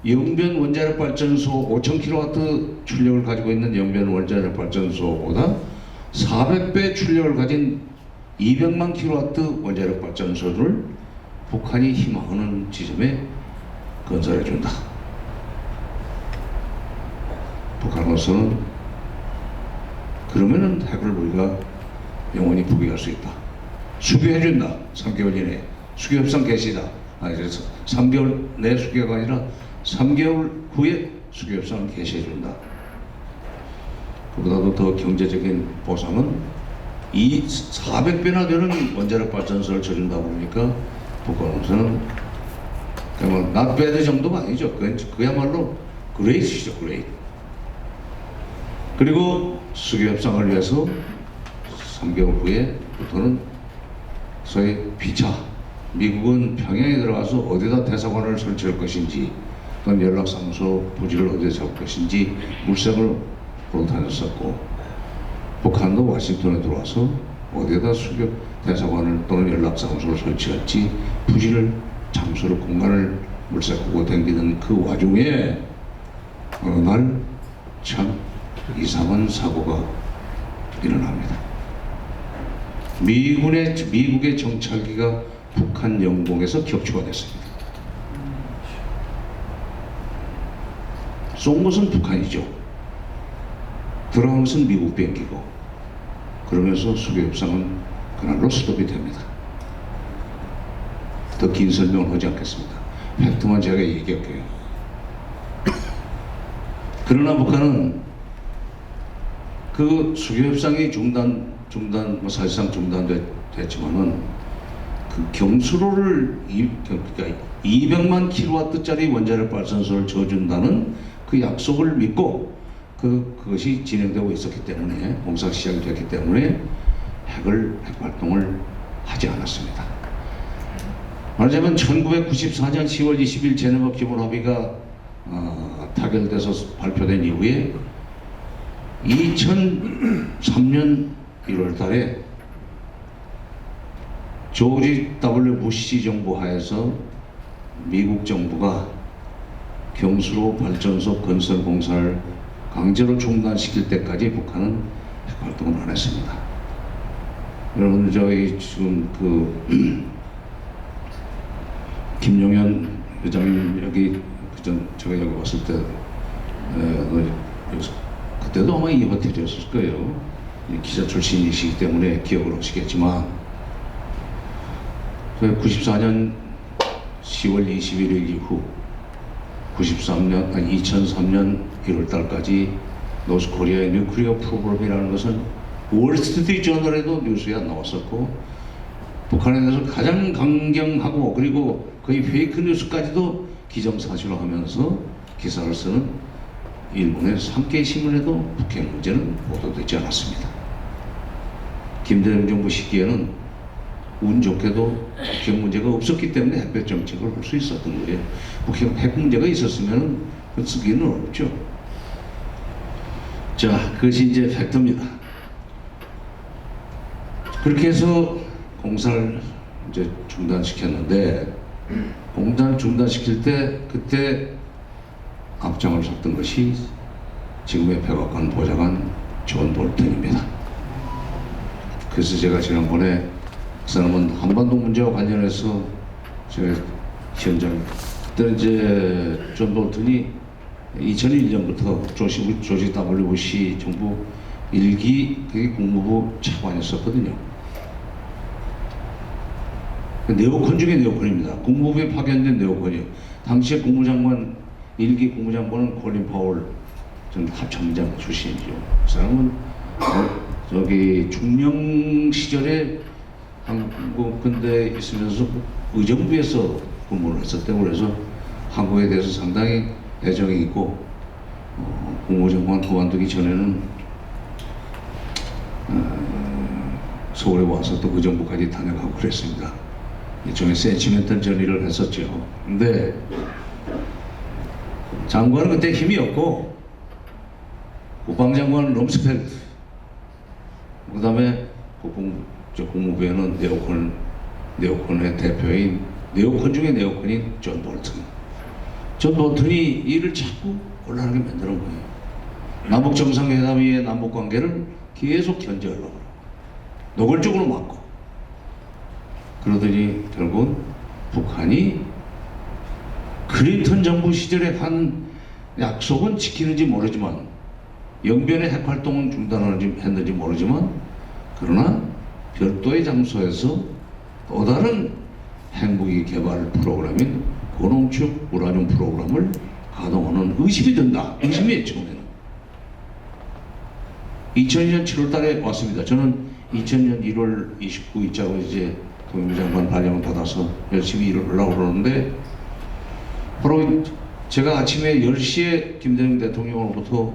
영변 원자력 발전소 5,000kW 출력을 가지고 있는 영변 원자력 발전소보다 400배 출력을 가진 200만 kW 원자력 발전소를 북한이 희망하는 지점에 건설해 준다. 북한으로서는 그러면은 핵을 우리가 영원히 포기할 수 있다. 수교해 준다. 3개월 이내 수교협상 개시다. 그래서 3개월 내 수교가 아니라 3개월 후에 수교협상을 개시해 준다. 그보다도 더 경제적인 보상은 이 400배나 되는 원자력 발전소를 쳐준다고 그러니까 북한으로서는 그냥 not bad 정도가 아니죠. 그야말로 great이죠, great. 그리고 수교협상을 위해서 3개월 후에부터는 소위 피차, 미국은 평양에 들어가서 어디다 대사관을 설치할 것인지 또는 연락사무소 부지를 어디에 잡을 것인지 물색을 보러 다녔었고, 북한도 와싱턴에 들어와서 어디에다 수교 대사관을 또는 연락사무소를 설치할지 부지를, 장소를, 공간을 물색하고 댕기는 그 와중에 어느 날 참 이상한 사고가 일어납니다. 미국의 정찰기가 북한 영공에서 격추가 됐습니다. 쏜 것은 북한이죠. 들어간 것은 미국 비행기고, 그러면서 수교협상은 그날로 스톱이 됩니다. 더 긴 설명을 하지 않겠습니다. 팩트만 제가 얘기할게요. 그러나 북한은 그 수교협상이 뭐 사실상 중단됐지만은 그 경수로를 그러니까 200만 킬로와트짜리 원자력 발전소를 지어준다는 그 약속을 믿고 그것이 진행되고 있었기 때문에, 공사 시작이 됐기 때문에 핵활동을 하지 않았습니다. 말하자면 1994년 10월 20일 제네바 기본 합의가 타결돼서 발표된 이후에 2003년 1월 달에 조지 W. 부시 정부 하에서 미국 정부가 경수로 발전소 건설 공사를 강제로 중단시킬 때까지 북한은 핵 활동을 안 했습니다. 여러분 저희 지금 김용현 회장님 여기 제가 여기 왔을 때 그때도 아마 이 호텔이었을 거예요. 기자 출신이시기 때문에 기억을 하시겠지만 94년 10월 21일 이후 2003년 1월 달까지 노스코리아의 뉴클리어 프로그램이라는 것은 월스트리트저널에도 뉴스에 안 나왔었고 북한에 대해서 가장 강경하고 그리고 거의 페이크 뉴스까지도 기정사실로 하면서 기사를 쓰는 일본의 3개 신문에도 북핵 문제는 보도되지 않았습니다. 김대중 정부 시기에는 운 좋게도 북핵 문제가 없었기 때문에 핵배 정책을 할 수 있었던 거예요. 핵 문제가 있었으면 쓰기는 어렵죠. 자, 그것이 이제 팩트입니다. 그렇게 해서 공사를 이제 중단시켰는데 공단 중단시킬 때 그때 앞장을 섰던 것이 지금의 백악관 보좌관 존 볼턴입니다. 그래서 제가 지난번에 그 사람은 한반도 문제와 관련해서 제가 현장 그때 이제 존 볼턴이 2001년부터 조지 W. 부시 정부 1기 그게 국무부 차관이었었거든요. 네오콘 중에 네오콘입니다. 국무부에 파견된 네오콘이요. 당시에 국무장관 1기 국무장관은 콜린 파월 전 합참장 출신이죠. 그 사람은 저기 중령 시절에 한국 근대에 있으면서 의정부에서 근무를 했었대요. 그래서 한국에 대해서 상당히 애정이 있고 국무장관 그만두기 전에는 서울에 와서 또 의정부까지 다녀가고 그랬습니다. 일종의 센치멘탈 전의를 했었죠. 근데 장관은 그때 힘이 없고 국방장관은 럼스펠트 그 다음에 국무부에는 네오콘의 대표인 네오콘 중에 네오콘인 존 볼턴. 존 볼턴이 이를 자꾸 곤란하게 만드는 거예요. 남북 정상회담의 남북 관계를 계속 견제하려고 그러고 노골적으로 막고 그러더니 결국은 북한이 클린턴 정부 시절에 한 약속은 지키는지 모르지만 영변의 핵 활동은 중단했는지 모르지만 그러나 별도의 장소에서 또 다른 핵무기 개발 프로그램인 고농축 우라늄 프로그램을 가동하는 의심이 든다. 의심이에요. 처음에는 2002년 7월 달에 왔습니다. 저는 2000년 1월 29일자로 이제 통일부장관 발령을 받아서 열심히 일을 하려고 그러는데 바로 제가 아침에 10시에 김대중 대통령으로부터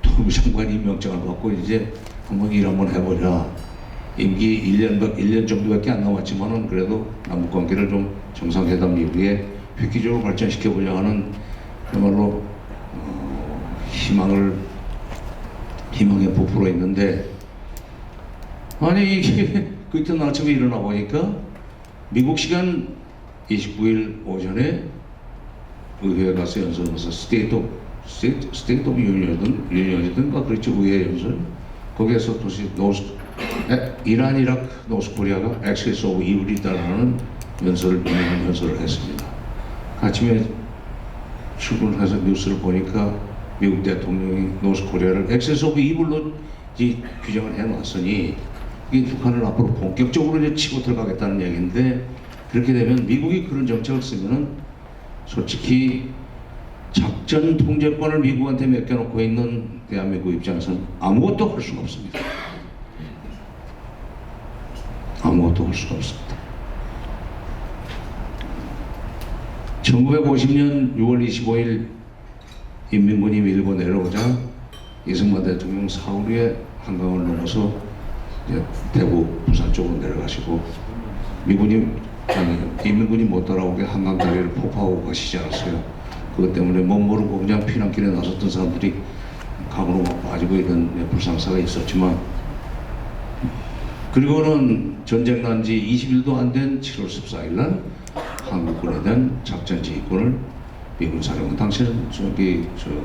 통일부장관 임명장을 받고 이제 한번 일 한번 해보자. 임기 1년 정도밖에 안 남았지만은 그래도 남북관계를 좀 정상회담 이후에 획기적으로 발전시켜보자 하는 그야말로 희망에 부풀어 있는데 아니 이게 그 이튿날 아침에 일어나 보니까 미국 시간 29일 오전에 의회에 가서 연설하면서 스테이트 오브 유니언이든가 그렇죠. 의회 연설 거기에서 도시 이란, 이라크, 노스코리아가 액세스 오브 이블이다라는 연설을 했습니다. 아침에 출근해서 뉴스를 보니까 미국 대통령이 노스코리아를 액세스 오브 이블로 규정을 해놨으니 이게 북한을 앞으로 본격적으로 이제 치고 들어가겠다는 얘기인데 그렇게 되면 미국이 그런 정책을 쓰면은 솔직히 작전 통제권을 미국한테 맡겨놓고 있는 대한민국 입장에서는 아무것도 할 수가 없습니다. 아무것도 할 수가 없습니다. 1950년 6월 25일 인민군이 밀고 내려오자 이승만 대통령 사흘 한강을 넘어서 이제 대구, 부산 쪽으로 내려가시고 인민군이 못 따라오게 한강 다리를 폭파하고 가시지 않았어요. 그것 때문에 못 모르고 그냥 피난길에 나섰던 사람들이 강으로 막 빠지고 이런 불상사가 있었지만, 그리고는 전쟁 난 지 20일도 안 된 7월 14일 날 한국군에 대한 작전 지휘권을 미군 사령관, 당시에는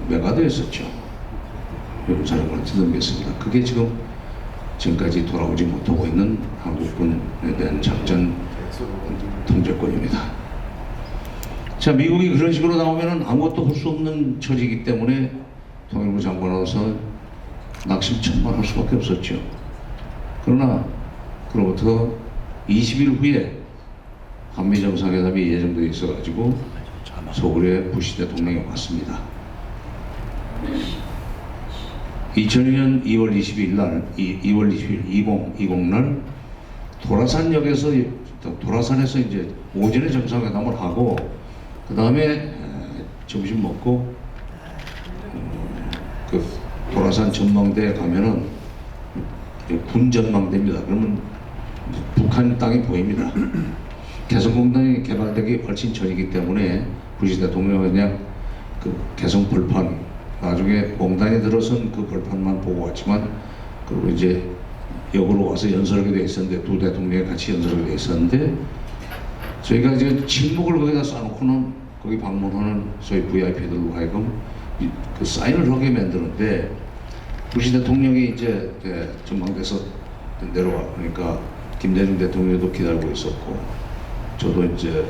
메가드였었죠. 미군 사령관한테 넘겼습니다. 그게 지금까지 돌아오지 못하고 있는 한국군에 대한 작전 통제권입니다. 자, 미국이 그런 식으로 나오면은 아무것도 할 수 없는 처지이기 때문에 통일부 장관으로서 낙심천만할 수밖에 없었죠. 그러나 그로부터 20일 후에 한미 정상회담이 예정되어 있어가지고 서울에 부시 대통령이 왔습니다. 2002년 2월 22일 날, 2월 20일 2020날 도라산에서 이제 오전에 정상회담을 하고, 그 다음에 점심 먹고 그 도라산 전망대에 가면은 군전망대입니다. 그러면 북한 땅이 보입니다. 개성공단이 개발되기 훨씬 전이기 때문에 부시 대통령은 그냥 그 개성 벌판, 나중에 공단이 들어선 그 벌판만 보고 왔지만, 그리고 이제 역으로 와서 연설하게 돼 있었는데, 두 대통령이 같이 연설하게 돼 있었는데, 저희가 이제 침묵을 거기다 쌓아놓고는 거기 방문하는 소위 VIP들로 하여금 그 사인을 하게 만드는데, 부시 대통령이 이제 전망대에서 내려와 그러니까 김대중 대통령도 기다리고 있었고, 저도 이제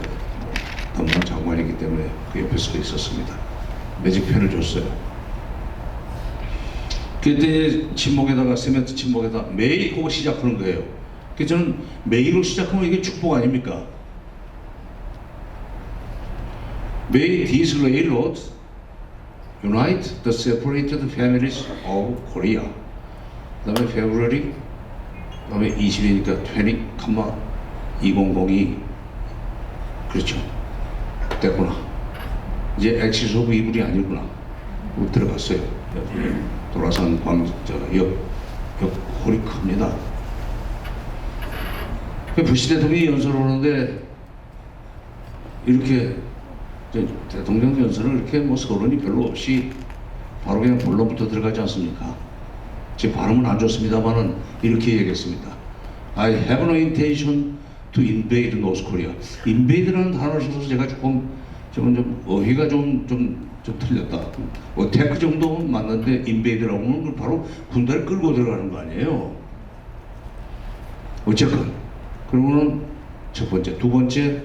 담당 장관이기 때문에 그 옆에 서 있었습니다. 매직펜을 줬어요. 그때 침묵에다가 세멘트 침묵에다 메이 하고 시작하는 거예요. 그래서 저는 메이로 시작하면 이게 축복 아닙니까? May this railroad unite the separated families of Korea. 그 다음에 February, 그 다음에 20이니까 20,2002. 그렇죠. 됐구나. 이제 엑시스 오브 이블이 아니구나. 들어갔어요. 도라산 역 홀이 큽니다. 부시 대통령이 연설을 하는데, 이렇게 대통령 연설을 이렇게 뭐 서론이 별로 없이 바로 그냥 본론부터 들어가지 않습니까? 제 발음은 안 좋습니다만은 이렇게 얘기했습니다. I have no intention to invade North Korea. invade라는 단어를 써서 제가 조금 좀 어휘가 좀 틀렸다. 어태크 정도는 맞는데 invade라고 하면 바로 군대를 끌고 들어가는 거 아니에요. 어쨌건 그러면은 첫 번째, 두 번째,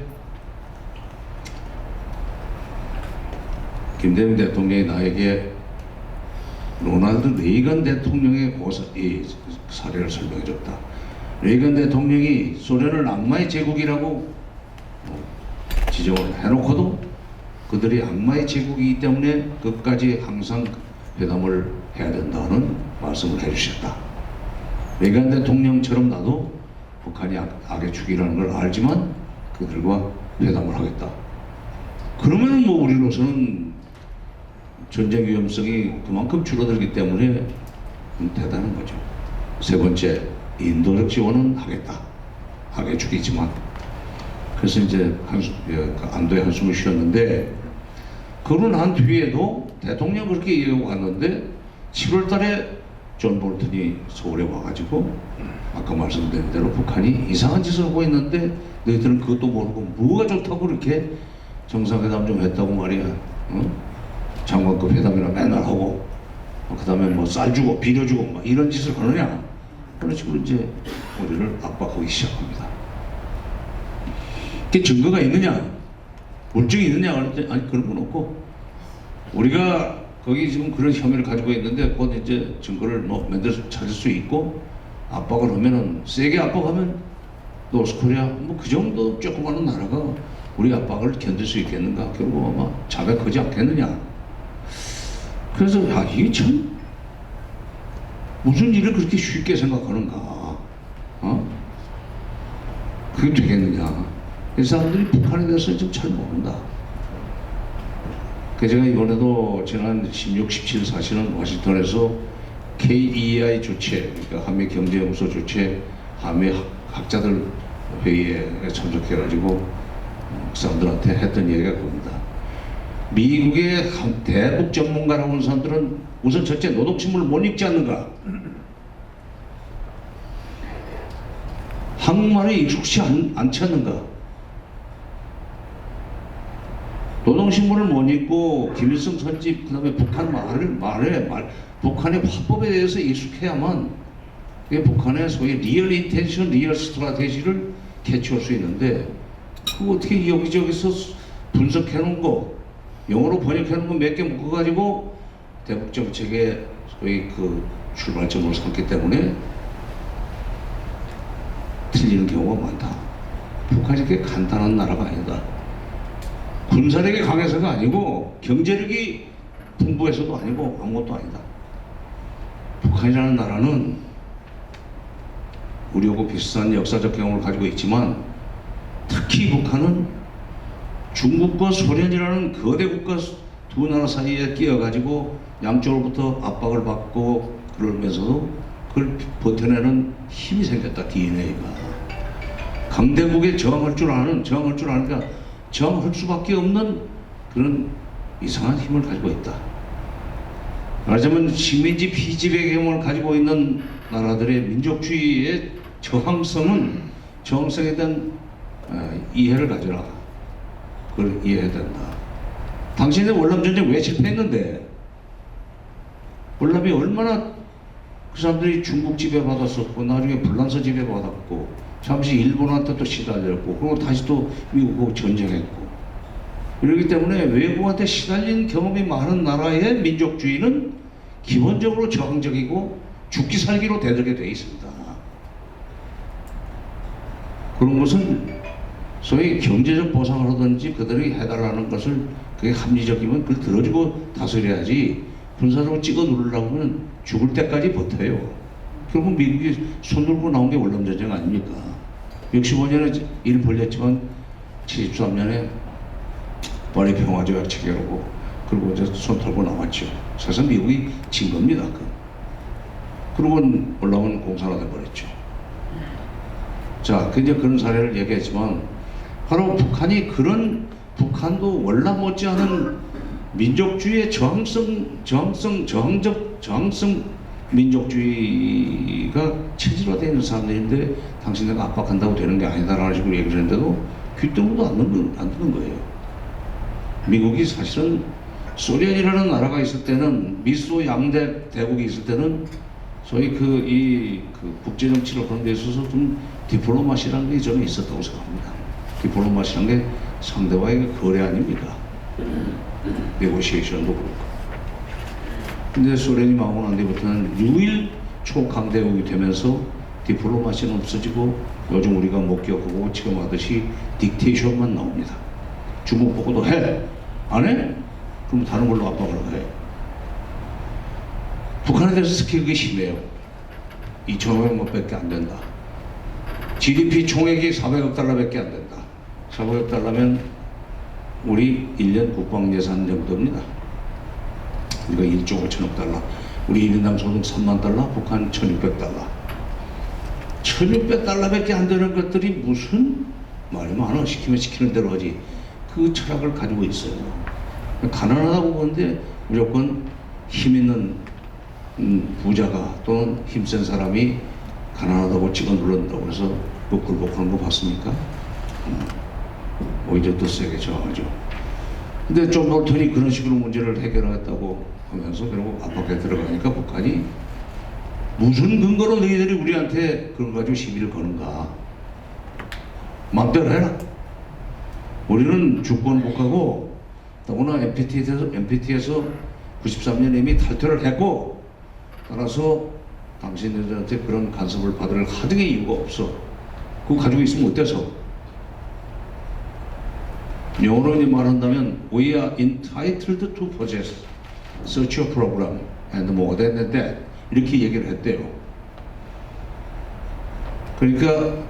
김대중 대통령이 나에게 로널드 레이건 대통령의 이 사례를 설명해줬다. 레이건 대통령이 소련을 악마의 제국이라고 지정을 해놓고도 그들이 악마의 제국이기 때문에 끝까지 항상 회담을 해야 된다는 말씀을 해주셨다. 레이건 대통령처럼 나도 북한이 악의 축이라는 걸 알지만 그들과 회담을 하겠다. 그러면 뭐 우리로서는 전쟁 위험성이 그만큼 줄어들기 때문에 대단한 거죠. 세 번째, 인도적 지원은 하겠다. 악의 축이지만. 그래서 이제 안도의 한숨을 쉬었는데, 그러고 난 뒤에도 대통령 그렇게 얘기하고 갔는데 7월 달에 존 볼턴이 서울에 와가지고 아까 말씀드린 대로 북한이 이상한 짓을 하고 있는데 너희들은 그것도 모르고 뭐가 좋다고 그렇게 정상회담 좀 했다고 말이야. 장관급 회담이나 맨날 하고, 그 다음에 뭐 쌀 주고 비료 주고 막 이런 짓을 하느냐. 그런 식으로 이제 우리를 압박하기 시작합니다. 그게 증거가 있느냐? 물증이 있느냐? 아니 그런 건 없고, 우리가 거기 지금 그런 혐의를 가지고 있는데 곧 이제 증거를 뭐 찾을 수 있고, 압박을 하면은 세게 압박하면 노스코리아 뭐 그 정도 조그마한 나라가 우리 압박을 견딜 수 있겠는가? 결국 아마 자백하지 않겠느냐? 그래서 이게 참 무슨 일을 그렇게 쉽게 생각하는가? 그게 되겠느냐? 이 사람들이 북한에 대해서 좀 잘 모른다. 그 제가 이번에도 지난 16, 17 사실은 워싱턴에서 KEI 주최, 그러니까 한미 경제연구소 주최 한미 학자들 회의에 참석해가지고 그 사람들한테 했던 얘기가 그겁니다. 미국의 대북 전문가라고 하는 사람들은 우선 첫째 노동신문을 못 읽지 않는가? 한국말에 익숙치 않지 않는가? 노동신문을 못 읽고 김일성 선집 그다음에 북한 북한의 화법에 대해서 익숙해야만 북한의 소위 리얼 인텐션, 리얼 스트라테지를 캐치할 수 있는데 그거 어떻게 여기저기서 분석해 놓은 거 영어로 번역해 놓은 거 몇 개 묶어가지고 대북 정책의 소위 그 출발점으로 삼기 때문에 틀리는 경우가 많다. 북한이 그렇게 간단한 나라가 아니다. 군사력이 강해서가 아니고 경제력이 풍부해서도 아니고 아무것도 아니다. 북한이라는 나라는 우리하고 비슷한 역사적 경험을 가지고 있지만 특히 북한은 중국과 소련이라는 거대 국가 두 나라 사이에 끼어가지고 양쪽으로부터 압박을 받고 그러면서도 그걸 버텨내는 힘이 생겼다. DNA가 강대국에 저항할 줄 아니까 저항할 수밖에 없는 그런 이상한 힘을 가지고 있다. 말하자면 식민지 피지배 경험을 가지고 있는 나라들의 민족주의의 저항성에 대한 이해를 가져라. 그걸 이해해야 된다. 당신의 월남전쟁 왜 실패했는데? 월남이 얼마나 그 사람들이 중국 지배받았었고 나중에 불란서 지배받았고 잠시 일본한테 또 시달렸고 그리고 다시 또 미국하고 전쟁했고 그렇기 때문에 외국한테 시달린 경험이 많은 나라의 민족주의는 기본적으로 저항적이고 죽기 살기로 대들게 돼 있습니다. 그런 것은 소위 경제적 보상을 하든지 그들이 해달라는 것을 그게 합리적이면 그걸 들어주고 다스려야지 군사적으로 찍어 누르려고 하면 죽을 때까지 버텨요. 결국 미국이 손 들고 나온 게 월남전쟁 아닙니까? 65년에 일 벌렸지만 73년에 파리 평화조약 체결하고 그리고 이제 손 털고 나왔죠. 사실 미국이 진 겁니다. 그러고 올라온 공산화 돼버렸죠. 자, 이제 그런 사례를 얘기했지만 바로 북한도 월남 못지않은 민족주의의 저항성 민족주의가 체질화되어 있는 사람들인데 당신네가 압박한다고 되는 게 아니다라는 식으로 얘기를 했는데도 귀등도 안 듣는 거예요. 미국이 사실은 소련이라는 나라가 있을 때는 미소 양대 대국이 있을 때는 소위 그 국제정치를 하는 데 있어서 좀 디플로마시라는 게 저는 있었다고 생각합니다. 디플로마시라는 게 상대와의 거래 아닙니까? 네고시에이션도 그렇고. 근데 소련이 망하고 난 뒤부터는 유일 초강대국이 되면서 디플로마시는 없어지고 요즘 우리가 못 기억하고 지금 하듯이 딕테이션만 나옵니다. 중국 보고도 해! 안 해? 그럼 다른 걸로 압박을 해. 북한에 대해서 특히 그게 심해요. 2,500억 밖에 안 된다. GDP 총액이 400억 달러밖에 안 된다. 400억 달러면 우리 1년 국방 예산 정도입니다. 우리가 1조 5천억 달러. 우리 1인당 소득 3만 달러, 북한 1,600달러. 1,600달러밖에 안 되는 것들이 무슨 말이 많아. 시키는 대로 하지. 그 철학을 가지고 있어요. 가난하다고 보는데 무조건 힘 있는 부자가 또는 힘센 사람이 가난하다고 찍어 눌른다고 해서 그 굴복하는 거 봤습니까? 오히려 더 세게 저항하죠. 근데 좀 볼턴이 그런 식으로 문제를 해결하겠다고 하면서 결국 압박에 들어가니까 북한이 무슨 근거로 너희들이 우리한테 그걸 가지고 시비를 거는가? 마음대로 해라. 우리는 주권국가고 더구나 NPT에서 93년에 이미 탈퇴를 했고 따라서 당신들한테 그런 간섭을 받을 하등의 이유가 없어. 그거 가지고 있으면 어때서? 영어로 말한다면 We are entitled to possess such a program and more than that 이렇게 얘기를 했대요. 그러니까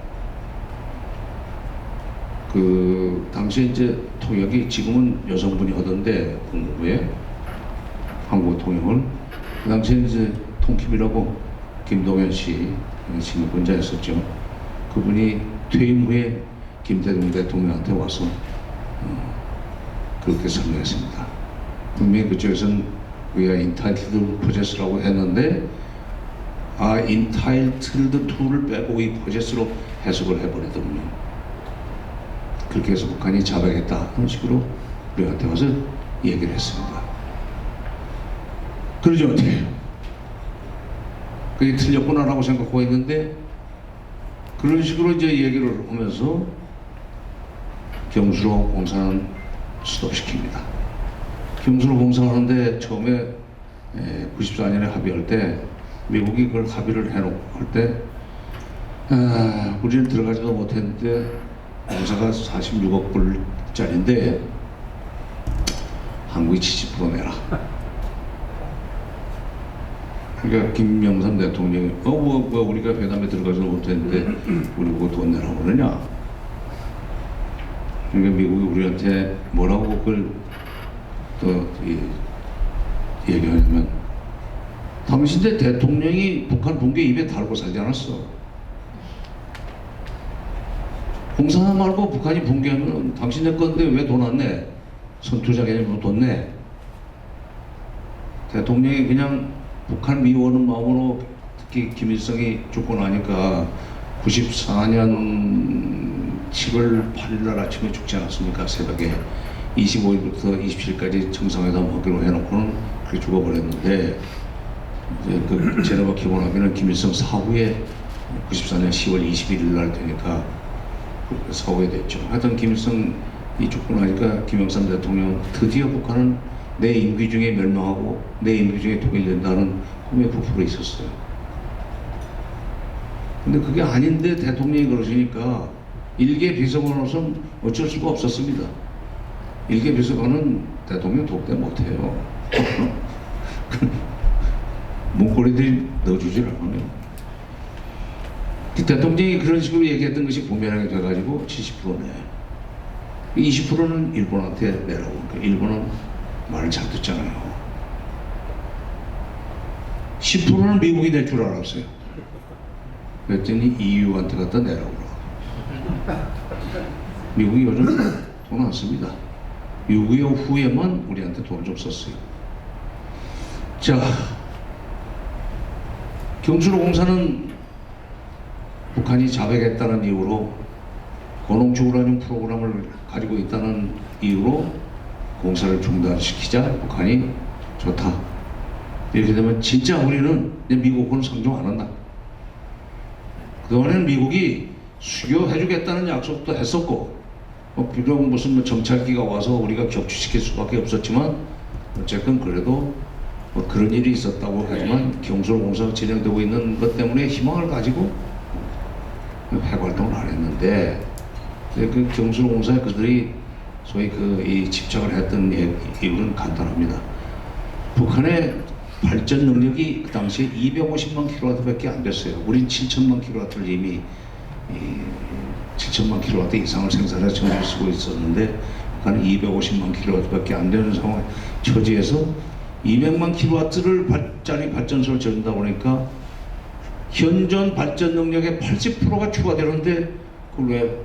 그 당시에 이제 통역이 지금은 여성분이 하던데 국무부에 한국 통역을 그 당시에 이제 통킴이라고 김동연 씨 지금 혼자였었죠. 그분이 퇴임 후에 김대중 대통령한테 와서 그렇게 설명했습니다. 분명히 그쪽에서는 We are entitled to possess라고 했는데 entitled to를 빼고 이 possess로 해석을 해버리더군요. 그렇게 해서 북한이 잡아야겠다 하는 식으로 우리한테 와서 얘기를 했습니다. 그러지 어떻게 해요? 그게 틀렸구나라고 생각하고 있는데 그런 식으로 이제 얘기를 하면서 경수로 공사는 스톱시킵니다. 경수로 공사하는데 처음에 94년에 합의할 때 미국이 그걸 합의를 해놓고 할 때 우리는 들어가지도 못했는데 공사가 46억 불짜리인데 한국이 70% 내라. 그러니까 김영삼 대통령이 우리가 회담에 들어가지도 못했는데 우리 보고 돈 내라고 그러냐. 그러니까 미국이 우리한테 뭐라고 그걸 또 얘기하냐면 당신들 대통령이 북한 붕괴 입에 달고 살지 않았어. 공사 말고 북한이 붕괴하면 당신네 건데 왜 돈 안 내? 선투자 개념으로 돈 내. 대통령이 그냥 북한 미워하는 마음으로 특히 김일성이 죽고 나니까 94년 7월 8일 날 아침에 죽지 않았습니까? 새벽에 25일부터 27일까지 정상회담 하기로 해놓고는 그렇게 죽어버렸는데 이제 그 제네바 기본합의는 김일성 사후에 94년 10월 21일 날 되니까 사후에 됐죠. 하여튼 김일성이 죽고 나니까 김영삼 대통령 드디어 북한은 내 임기 중에 멸망하고 내 임기 중에 통일된다는 꿈에 부풀어 있었어요. 근데 그게 아닌데 대통령이 그러시니까 일개 비서관으로서는 어쩔 수가 없었습니다. 일개 비서관은 대통령 독대 못해요. 문고리들이 넣어주질 않아요. 대통령이 그런 식으로 얘기했던 것이 부메랑이 돼가지고 70%네. 20%는 일본한테 내라고. 일본은 말을 잘 듣잖아요. 10%는 미국이 낼 줄 알았어요. 그랬더니 EU한테 갖다 내라고. 미국이 요즘 돈 안 씁니다. 6.25 후에만 우리한테 돈을 좀 썼어요. 자, 경수로 공사는 북한이 자백했다는 이유로 고농축 우라늄 프로그램을 가지고 있다는 이유로 공사를 중단시키자 북한이 좋다. 이렇게 되면 진짜 우리는 미국은 상종 안 한다. 그동안에는 미국이 수교해주겠다는 약속도 했었고 비록 무슨 정찰기가 와서 우리가 격추시킬 수밖에 없었지만 어쨌든 그래도 그런 일이 있었다고 하지만 경솔 공사가 진행되고 있는 것 때문에 희망을 가지고 핵활동을 안 했는데 그 경솔 공사에 그들이 소위 이 집착을 했던 이유는 간단합니다. 북한의 발전 능력이 그 당시에 250만 킬로와트밖에 안 됐어요. 우린 7천만 킬로와트를 이미 7천만 킬로와트 이상을 생산해서 전기를 쓰고 있었는데 북한은 250만 킬로와트밖에 안 되는 상황 처지에서 200만 킬로와트를 짜리 발전소를 지른다 보니까 현존 발전 능력의 80%가 추가되는데 그걸 왜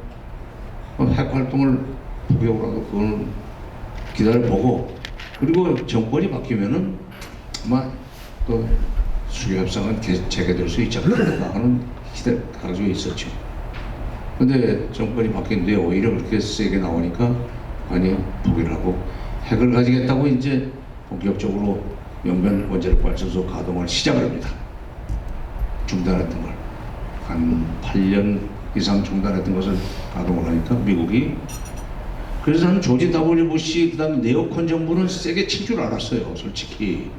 핵 활동을 포기하고라도 그걸 기다려보고 그리고 정권이 바뀌면은 아마 또 수교 협상은 재개될 수 있지 않을까 하는 기대를 가지고 있었죠. 근데 정권이 바뀌는데 오히려 그렇게 세게 나오니까 아니 포기를 하고 핵을 가지겠다고 이제 본격적으로 명변 원자력 발전소 가동을 시작을 합니다. 중단했던 걸 한 8년 이상 중단했던 것을 가동을 하니까 미국이 그래서 한 조지 W 부시 그다음에 네오콘 정부는 세게 칠 줄 알았어요. 솔직히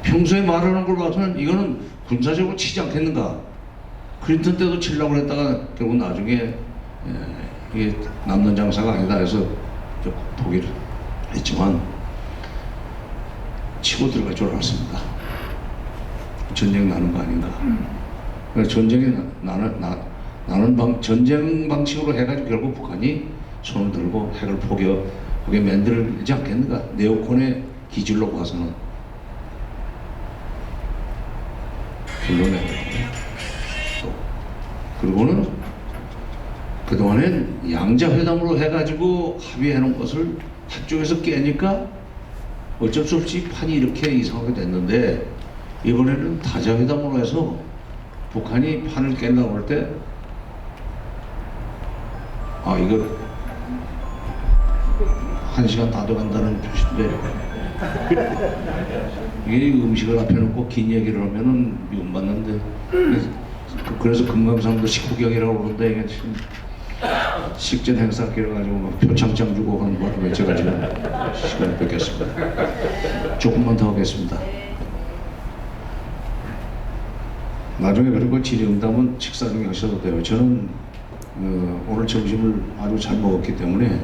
평소에 말하는 걸 봐서는 이거는 군사적으로 치지 않겠는가. 클린턴 때도 치려고 했다가 결국 나중에 이게 남는 장사가 아니다 해서 포기를 했지만 치고 들어갈 줄 알았습니다. 전쟁 나는 거 아닌가. 전쟁이 전쟁 방식으로 해가지고 결국 북한이 손을 들고 핵을 포기하게 만들지 않겠는가. 네오콘의 기질로 봐서는 결론에 그리고는 그동안엔 양자회담으로 해가지고 합의해놓은 것을 한쪽에서 깨니까 어쩔 수 없이 판이 이렇게 이상하게 됐는데, 이번에는 다자회담으로 해서 북한이 판을 깬다고 할 때 이거 1시간 다 돼간다는 표시인데, 이게 음식을 앞에 놓고 긴 얘기를 하면은 미움 받는데, 그래서 금강산도 식후경이라고 그러는데, 이게 지금 식전 행사 끼러가지고 막 표창장 주고 하는 바람에 제가 지금 시간을 뺏겼습니다. 조금만 더 하겠습니다. 나중에 그리고 질의응답은 식사 중에 하셔도 돼요. 저는 오늘 점심을 아주 잘 먹었기 때문에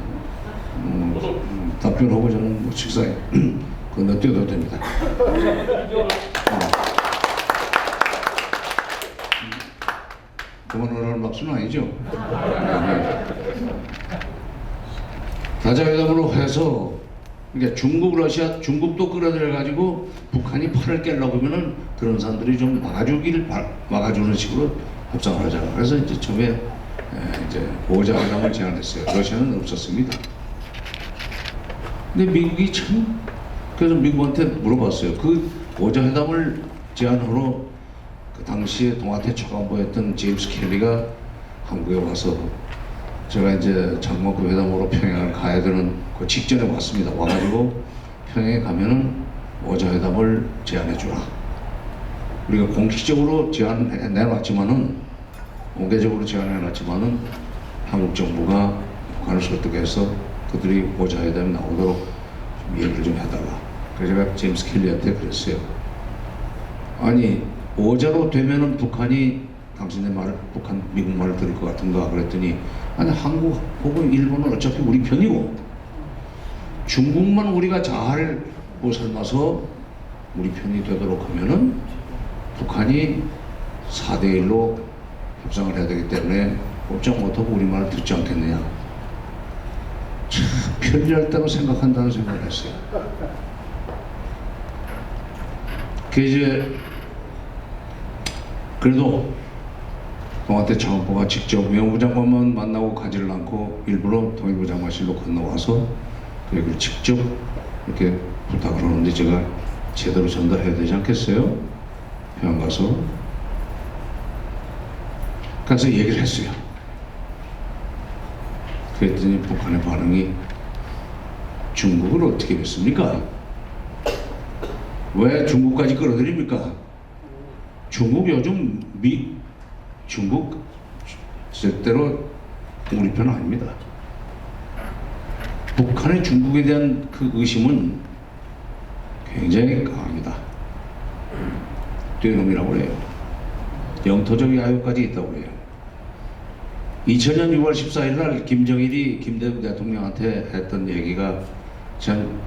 답변하고 저는 뭐 식사에 건너뛰어도 됩니다. 그만하라는 박수는 아니죠. 다자회담으로 해서 그러니까 중국, 러시아, 중국도 끌어들여 가지고 북한이 판을 깨려고 하면은 그런 사람들이 좀 막아주는 식으로 협상을 하자. 그래서 이제 처음에 이제 5자회담을 제안했어요. 러시아는 없었습니다. 근데 미국이 참, 그래서 미국한테 물어봤어요. 그 5자회담을 제안으로 그 당시에 동아태 차관보였던 제임스 켈리가 한국에 와서, 제가 이제 장관급 회담으로 평양을 가야 되는 그 직전에 왔습니다. 와가지고 평양에 가면은 5자회담을 제안해 주라. 우리가 공식적으로 제안해 내놨지만은, 공개적으로 제안해 놨지만은 한국 정부가 북한을 설득해서 그들이 5자회담이 나오도록 좀 얘기를 좀 해달라. 그래서 제가 제임스 켈리한테 그랬어요. 아니 5자로 되면은 북한이 당신의 말을, 미국 말을 들을 것 같은가 그랬더니, 아니 한국 혹은 일본은 어차피 우리 편이고 중국만 우리가 잘 보살마서 우리 편이 되도록 하면은 북한이 4대1로 협상을 해야 되기 때문에 꼼짝 못하고 우리 말을 듣지 않겠느냐. 참 편리할 때로 생각한다는 생각을 했어요. 그 이제 그래도 동아태 차관보가 직접 외무부 장관만 만나고 가지를 않고 일부러 통일부 장관실로 건너와서 그 얘기를 직접 이렇게 부탁을 하는데, 제가 제대로 전달해야 되지 않겠어요? 평양 가서 얘기를 했어요. 그랬더니 북한의 반응이, 중국을 어떻게 믿습니까? 왜 중국까지 끌어들입니까? 중국 요즘 중국 절대로 우리 편 아닙니다. 북한의 중국에 대한 그 의심은 굉장히 강합니다. 뛰어넘이라고 해요. 영토적 야유까지 있다고 해요. 2000년 6월 14일 날 김정일이 김대중 대통령한테 했던 얘기가 전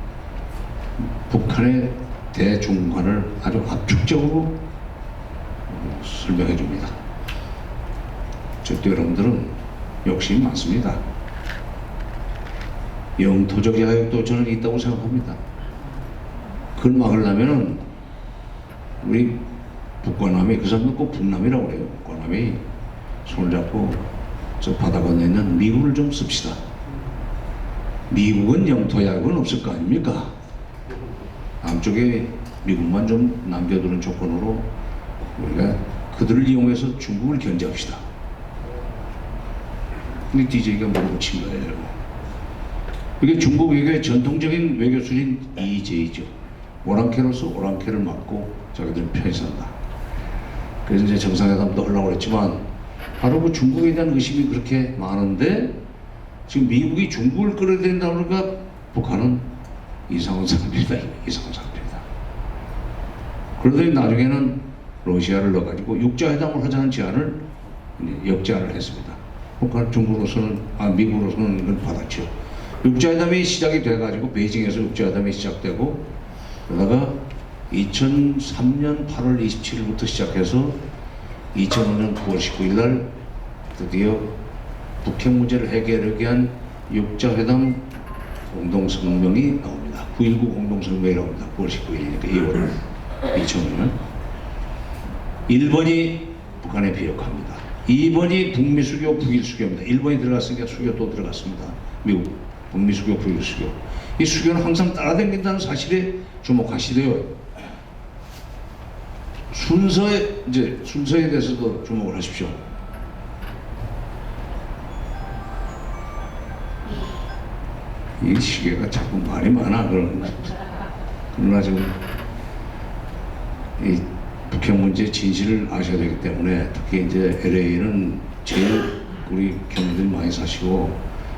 북한의 대중관을 아주 압축적으로 설명해 줍니다. 저도 여러분들은 욕심이 많습니다. 영토적 야욕도 저는 있다고 생각합니다. 그걸 막으려면은 우리 북과 남이, 그 사람도 꼭 북남이라고 그래요. 북과 남이 손을 잡고 저 바다 건너에 있는 미국을 좀 씁시다. 미국은 영토 야욕은 없을 거 아닙니까? 남쪽에 미국만 좀 남겨두는 조건으로 우리가 그들을 이용해서 중국을 견제합시다. 근데 DJ가 물어붙인 거예요. 이게 중국 외교의 전통적인 외교 수준 EJ죠. 오랑캐로서 오랑캐를 막고 자기들은 편히 산다. 그래서 이제 정상회담도 하려고 했지만, 바로 그 중국에 대한 의심이 그렇게 많은데, 지금 미국이 중국을 끌어들인다 그러니까 북한은 이상한 사람들이다. 이상한 사람들이다. 그러더니 나중에는 러시아를 넣어가지고 6자회담을 하자는 제안을 역제안을 했습니다. 북한, 중국으로서는, 미국으로서는 이걸 받았죠. 6자회담이 시작이 돼가지고 베이징에서 6자회담이 시작되고, 그러다가 2003년 8월 27일부터 시작해서 2005년 9월 19일 날 드디어 북핵 문제를 해결하기 위한 6자회담 공동성명이 나옵니다. 9.19 공동성명이 나옵니다. 9월 19일이니까 2월 2005년. 1번이 북한에 비핵화입니다. 2번이 북미 수교, 북일 수교입니다. 1번이 들어갔으니까 수교 또 들어갔습니다. 미국 북미 수교, 북일 수교. 이 수교는 항상 따라다닌다는 사실에 주목하시되요. 순서에 대해서도 주목을 하십시오. 이 시계가 자꾸 말이 많아. 그러나 지금 이 북핵 문제 진실을 아셔야 되기 때문에, 특히 이제 LA는 제일 우리 경민들이 많이 사시고,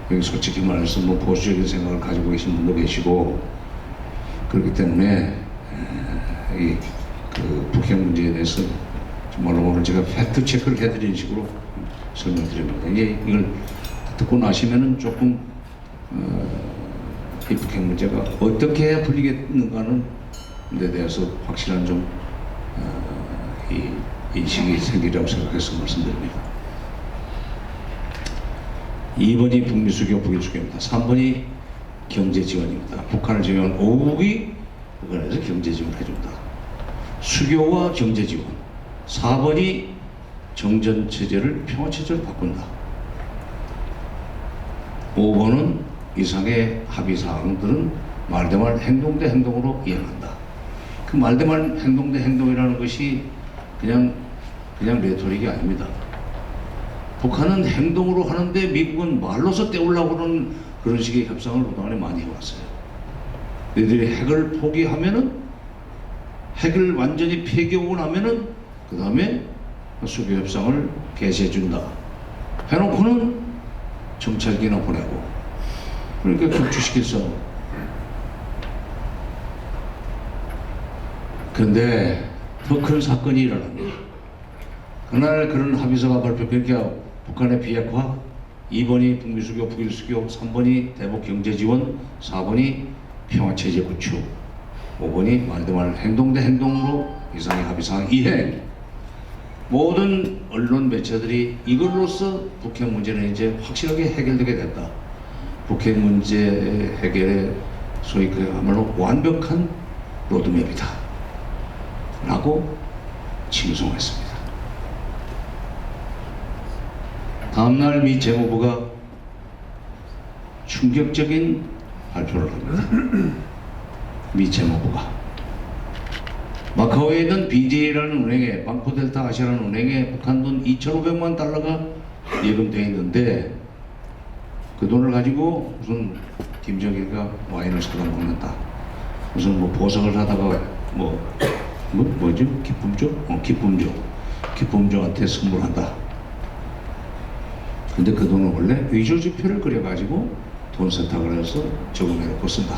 여기 솔직히 말해서 뭐 보수적인 생각을 가지고 계신 분도 계시고, 그렇기 때문에 이 그 북핵 문제에 대해서 정말로 오늘 제가 팩트 체크를 해드리는 식으로 설명드립니다. 이걸 듣고 나시면은 조금 이 북핵 문제가 어떻게 해야 풀리겠는가는 데 대해서 확실한 좀 이 인식이 생기리라고 생각해서 말씀드립니다. 2번이 북미 수교, 북일 수교입니다. 3번이 경제 지원입니다. 북한을 지원한 5국이 북한에서 경제 지원을 해준다. 수교와 경제 지원. 4번이 정전 체제를 평화 체제로 바꾼다. 5번은 이상의 합의 사항들은 말 대 말, 행동 대 행동으로 이행한다. 그 말 대 말, 행동 대 행동이라는 것이 그냥 레토릭이 아닙니다. 북한은 행동으로 하는데 미국은 말로서 때우려고 하는 그런 식의 협상을 그동안에 많이 해왔어요. 너희들이 핵을 포기하면은, 핵을 완전히 폐기하고 나면은 그 다음에 수교 협상을 개시해준다. 해놓고는 정찰기나 보내고, 그러니까 격추시킬 싸움. 그런데 더 큰 사건이 일어납니다. 그날 그런 합의서가 발표되니까 북한의 비핵화, 2번이 북미 수교, 북일 수교, 3번이 대북 경제 지원, 4번이 평화 체제 구축, 5번이 말 대 말, 행동 대 행동으로 이상의 합의사항 이행. 모든 언론 매체들이 이걸로써 북핵 문제는 이제 확실하게 해결되게 됐다. 북핵 문제 해결의 소위 그야말로 완벽한 로드맵이다 라고 칭송했습니다. 다음날 미 재무부가 충격적인 발표를 합니다. 미 재무부가 마카오에 있는 BDA라는 은행에, 방코델타 아시아라는 은행에 북한 돈 2,500만 달러가 예금되어 있는데, 그 돈을 가지고 무슨 김정일가 와인을 사다 먹는다, 무슨 뭐 보석을 사다가 뭐죠? 기쁨조? 기쁨조한테 선물한다. 근데 그 돈은 원래 위조지표를 그려가지고 돈 세탁을 해서 저금해놓고 쓴다.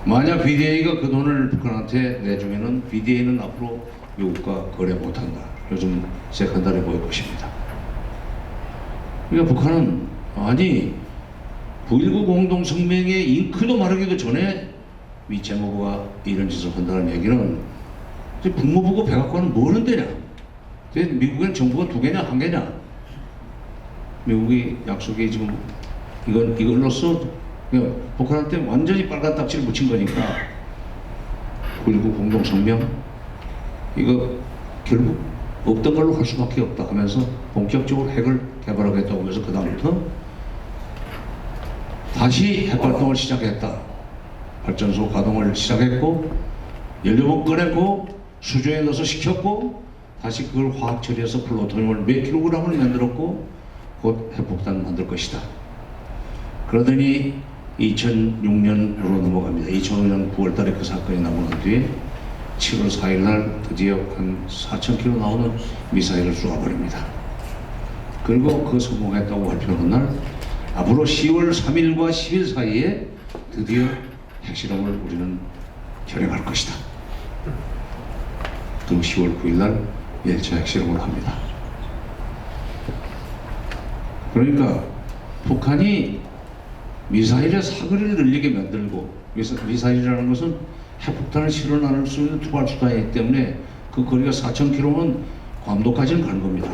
만약 BDA가 그 돈을 북한한테 내주면은 BDA는 앞으로 미국과 거래 못한다. 요즘 세컨달에 보일 것입니다. 그러니까 북한은, 아니 9.19 공동성명의 잉크도 마르기도 전에 미 재무부가 이런 짓을 한다는 얘기는, 국무부고 백악관은 뭐 하는 데냐? 미국엔 정부가 2개냐 1개냐? 미국이 약속이 지금 이걸로써 그냥 북한한테 완전히 빨간 딱지를 붙인 거니까, 9.19 공동성명 이거 결국 없던 걸로 할 수밖에 없다 하면서 본격적으로 핵을 개발하겠다고 하면서 그 다음부터 다시 핵활동을 시작했다. 발전소 가동을 시작했고, 연료봉 꺼냈고, 수조에 넣어서 식혔고, 다시 그걸 화학 처리해서 플루토늄을 몇 킬로그램을 만들었고, 곧 핵폭탄을 만들 것이다. 그러더니 2006년으로 넘어갑니다. 2005년 9월 달에 그 사건이 나고 난 뒤에 7월 4일 날 드디어 한 4,000km 나오는 미사일을 쏘아버립니다. 그리고 그 성공했다고 발표한 날, 앞으로 10월 3일과 10일 사이에 드디어 핵실험을 우리는 결행할 것이다. 그리고 10월 9일 날 1차 핵실험을 합니다. 그러니까 북한이 미사일의 사거리를 늘리게 만들고, 미사일이라는 것은 핵폭탄을 실어 나눌 수 있는 투발 수단이기 때문에 그 거리가 4,000km면 괌도까지는 가는 겁니다.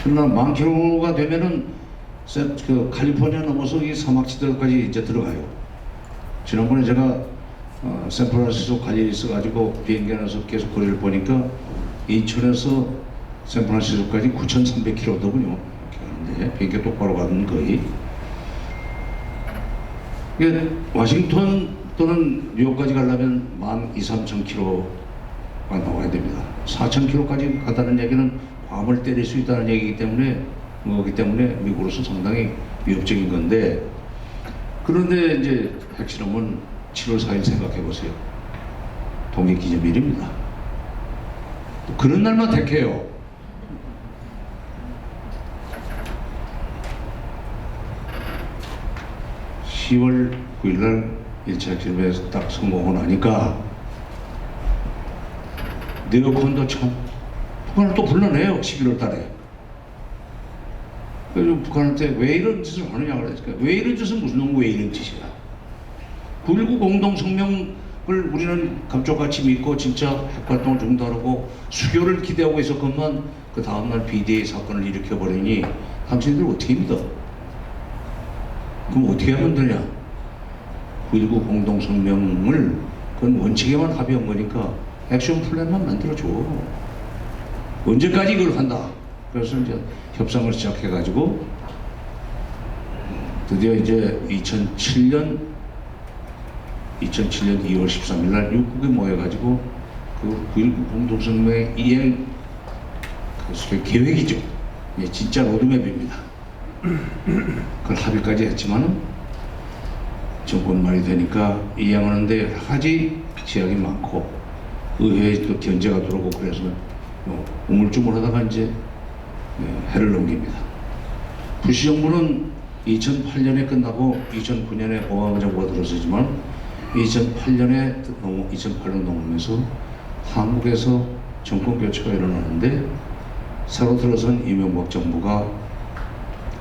그러나 10,000km가 되면은 그 칼리포니아 넘어서 이 사막지대까지 이제 들어가요. 지난번에 제가 샌프란시스코 갈 일이 있어가지고 비행기 안에서 계속 거리를 보니까 인천에서 샌프란시스코까지 9,300km더군요. 이렇게 비행기 똑바로 가는 거의. 이게 워싱턴 또는 뉴욕까지 가려면 12,000~13,000km가 나와야 됩니다. 4,000km까지 가다는 얘기는 괌을 때릴 수 있다는 얘기이기 때문에 미국으로서 상당히 위협적인 건데, 그런데 이제 핵실험은 7월 4일 생각해 보세요. 독립기념일입니다. 또 그런 날만 택해요. (10월 9일) 날 1차 핵실험에서 딱 성공하고 나니까 네오콘도 참 북한을 또 불러내요. 11월 달에. 그래서 북한한테 왜 이런 짓을 하느냐 그랬을까? 왜 이런 짓은 무슨 놈 왜 이런 짓이야? 9.19 공동성명을 우리는 감쪽같이 믿고 진짜 핵활동을 중단하고 수교를 기대하고 있었건만 그 다음날 BDA 사건을 일으켜버리니 당신들 어떻게 믿어? 그럼 어떻게 하면 되냐? 9.19 공동성명을 그건 원칙에만 합의한 거니까 액션 플랜만 만들어줘. 언제까지 이걸 한다? 그래서 이제 협상을 시작해가지고 드디어 이제 2007년 2월 13일 날 6국이 모여가지고 그 9.19 공동성명의 이행 그 계획이죠. 예, 진짜 로드맵입니다. 그걸 합의까지 했지만은 정권 말이 되니까 이행하는데 여러 가지 제약이 많고 의회에 또 견제가 들어오고 그래서 우물쭈물하다가 이제 해를 넘깁니다. 부시 정부는 2008년에 끝나고 2009년에 오바마 정부가 들어서지만 2008년 넘으면서 한국에서 정권 교체가 일어나는데 새로 들어선 이명박 정부가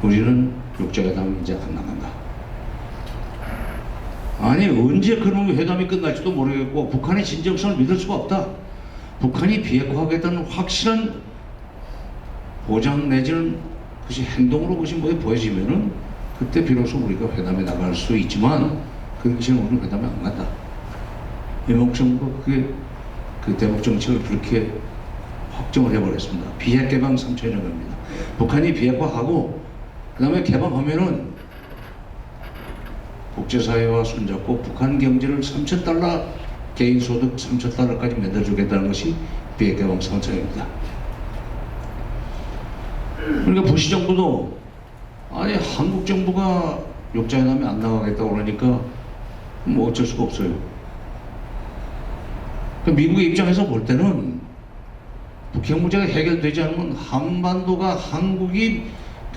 우리는 육자회담 이제 안 나간다. 아니 언제 그놈의 회담이 끝날지도 모르겠고 북한의 진정성을 믿을 수가 없다. 북한이 비핵화하겠다는 확실한 보장 내지는 그것이 행동으로 그것이 뭐 보여지면은 그때 비로소 우리가 회담에 나갈 수 있지만 그것이 우리는 회담에 안 간다. 이명박 정부가 그 대북 정책을 그렇게 확정을 해버렸습니다. 비핵 개방 3천여입니다. 북한이 비핵화하고 그 다음에 개방하면은 국제사회와 손잡고 북한 경제를 $3,000 개인소득 $3,000까지 만들어주겠다는 것이 비핵 개방 3천입니다. 그러니까 부시 정부도 아니 한국 정부가 육자회담에 안 나가겠다고 그러니까 뭐 어쩔 수가 없어요. 미국의 입장에서 볼 때는 북핵 문제가 해결되지 않으면 한반도가 한국이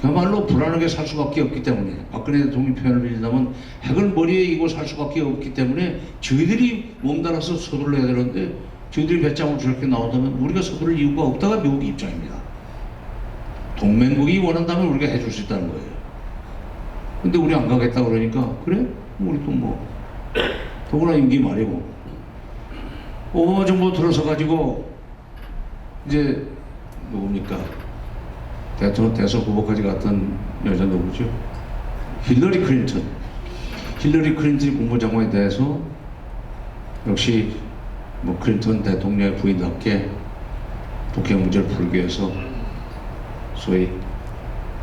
그야말로 불안하게 살 수밖에 없기 때문에 박근혜 대통령이 표현을 빌리자면 핵을 머리에 이고 살 수밖에 없기 때문에 저희들이 몸달아서 서두를 해야 되는데 저희들이 배짱으로 저렇게 나온다면 우리가 서두를 이유가 없다가 미국의 입장입니다. 동맹국이 원한다면 우리가 해줄 수 있다는 거예요. 근데 우리 안 가겠다 그러니까 그래? 우리 또 뭐 더구나 임기 말이고 오바마 정부 들어서 가지고 이제 누굽니까? 대선 후보까지 갔던 여자 누구죠? 힐러리 클린턴이 국무장관에 대해서 역시 뭐 클린턴 대통령의 부인답게 북핵 문제를 풀기 위해서 소위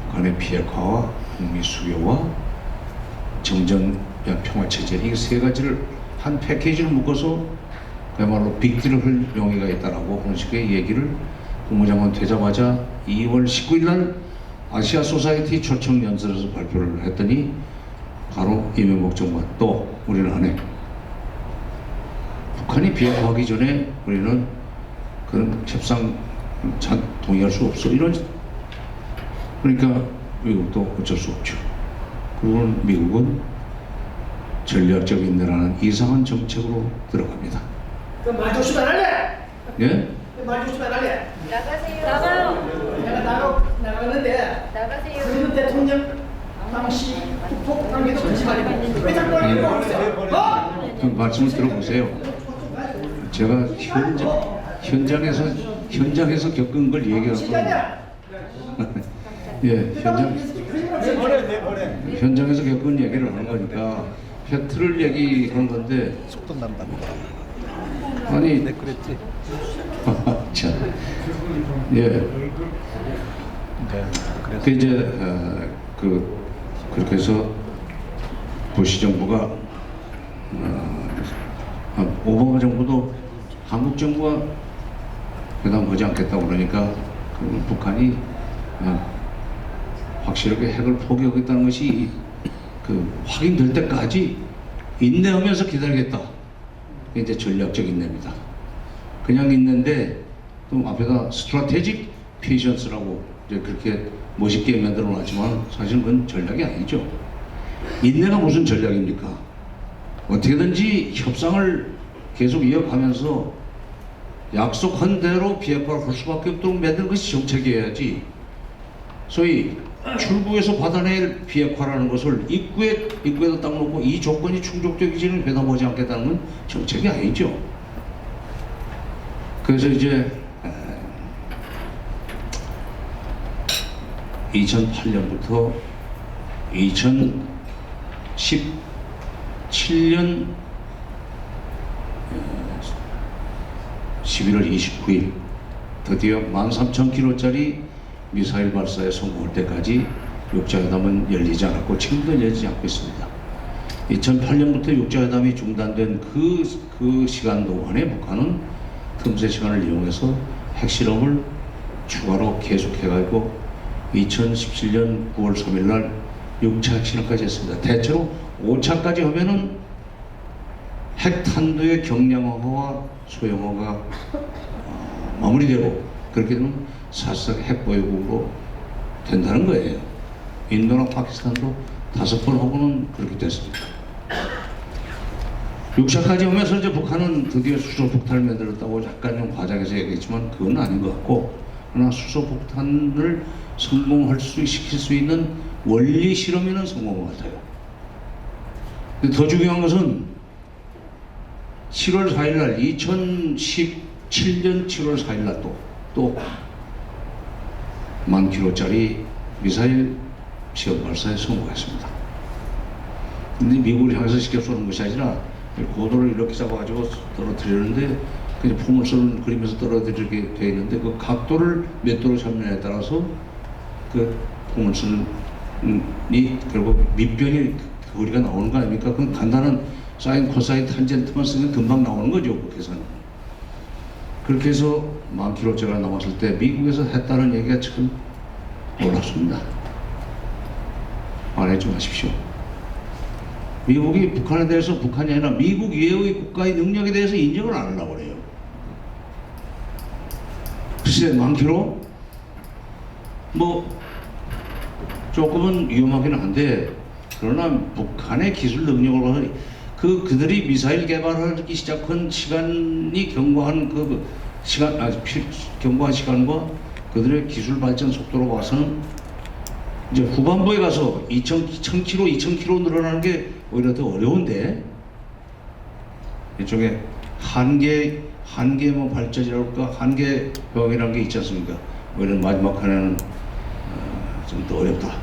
북한의 비핵화와 북미 수교와 정전 평화체제 이 세 가지를 한 패키지로 묶어서 그야말로 빅딜을 할 용의가 있다라고 그런 식의 얘기를 국무장관 되자마자 2월 19일 날 아시아 소사이티 초청 연설에서 발표를 했더니 바로 이명박 정부가 또 우리는 안 해. 북한이 비핵화하기 전에 우리는 그런 협상 동의할 수 없어. 이런 그러니까 미국도 어쩔 수 없죠. 그리고 미국은 전략적 인내라는 이상한 정책으로 들어갑니다. 그럼 말 조심 안 할래? 예? 말 조심 안 할래? 나가세요. 나가요. 내가 나가는데 나가세요. 그리고 대통령 당시 북폭 관계도 그렇지 말고 왜 자꾸 이러고 있어? 좀 말씀을 들어보세요. 제가 현장에서 겪은 걸 얘기하고 예, 현장에서 겪은 얘기를 하는 거니까 팩트를 얘기하는 건데 속도 난답니다. 아니 자, 예. 그 이제 그렇게 해서 부시 정부가 오바마 정부도 한국 정부가 배당하지 않겠다고 그러니까 북한이 확실하게 핵을 포기하겠다는 것이 확인될 때까지 인내하면서 기다리겠다. 이제 전략적 인내입니다. 그냥 있는데 또 앞에다 스트라테직 페이션스라고 이제 그렇게 멋있게 만들어 놨지만 사실 그건 전략이 아니죠. 인내가 무슨 전략입니까? 어떻게든지 협상을 계속 이어가면서 약속한 대로 비핵화를 할 수밖에 없도록 만드는 것이 정책이어야지. 소위 출구에서 받아낼 비핵화라는 것을 입구에다 딱 놓고 이 조건이 충족되기지는 배당하지 않겠다는 건 정책이 아니죠. 그래서 이제 2008년부터 2017년 11월 29일 드디어 13,000km짜리 미사일 발사에 성공할 때까지 육자회담은 열리지 않았고 지금도 열리지 않고 있습니다. 2008년부터 육자회담이 중단된 그 시간 동안에 북한은 틈새 시간을 이용해서 핵실험을 추가로 계속해가지고 2017년 9월 3일 날 6차 핵실험까지 했습니다. 대체로 5차까지 하면은 핵탄두의 경량화와 소형화가 마무리되고 그렇게 되면 사실상 핵보유국으로 된다는 거예요. 인도나 파키스탄도 5번 하고는 그렇게 됐습니다. 6차까지 오면서 이제 북한은 드디어 수소폭탄을 만들었다고 약간 좀 과장해서 얘기했지만 그건 아닌 것 같고, 그러나 수소폭탄을 시킬 수 있는 원리 실험에는 성공한 것 같아요. 근데 더 중요한 것은 7월 4일 날 2017년 7월 4일 날 또 10,000km짜리 미사일 시험 발사에 성공했습니다. 근데 미국을 향해서 직접 쏘는 것이 아니라 고도를 이렇게 잡아가지고 떨어뜨리는데 그냥 포물선을 그리면서 떨어뜨리게 되어 있는데 그 각도를 몇 도로 잡느냐에 따라서 그 포물선이 결국 밑변이 거리가 나오는 거 아닙니까? 그럼 간단한 사인, 코사인, 탄젠트만 쓰면 금방 나오는 거죠, 그 계산은. 그렇게 해서 10,000km가 남았을 때 미국에서 했다는 얘기가 참 놀랍습니다. 안 해지 마십시오. 미국이 북한에 대해서 북한이 아니라 미국 이외의 국가의 능력에 대해서 인정을 안 하려고 그래요. 글쎄 10,000km? 뭐 조금은 위험하긴 한데 그러나 북한의 기술 능력을 봐서 그들이 미사일 개발하기 시작한 시간이 경과한 경과한 시간과 그들의 기술 발전 속도로 봐서는 이제 후반부에 가서 1,000km, 2,000km 늘어나는 게 오히려 더 어려운데 이쪽에 한계 뭐 발전이랄까 한계 병이라는 게 있지 않습니까? 오히려 마지막 칸에는 좀 더 어렵다.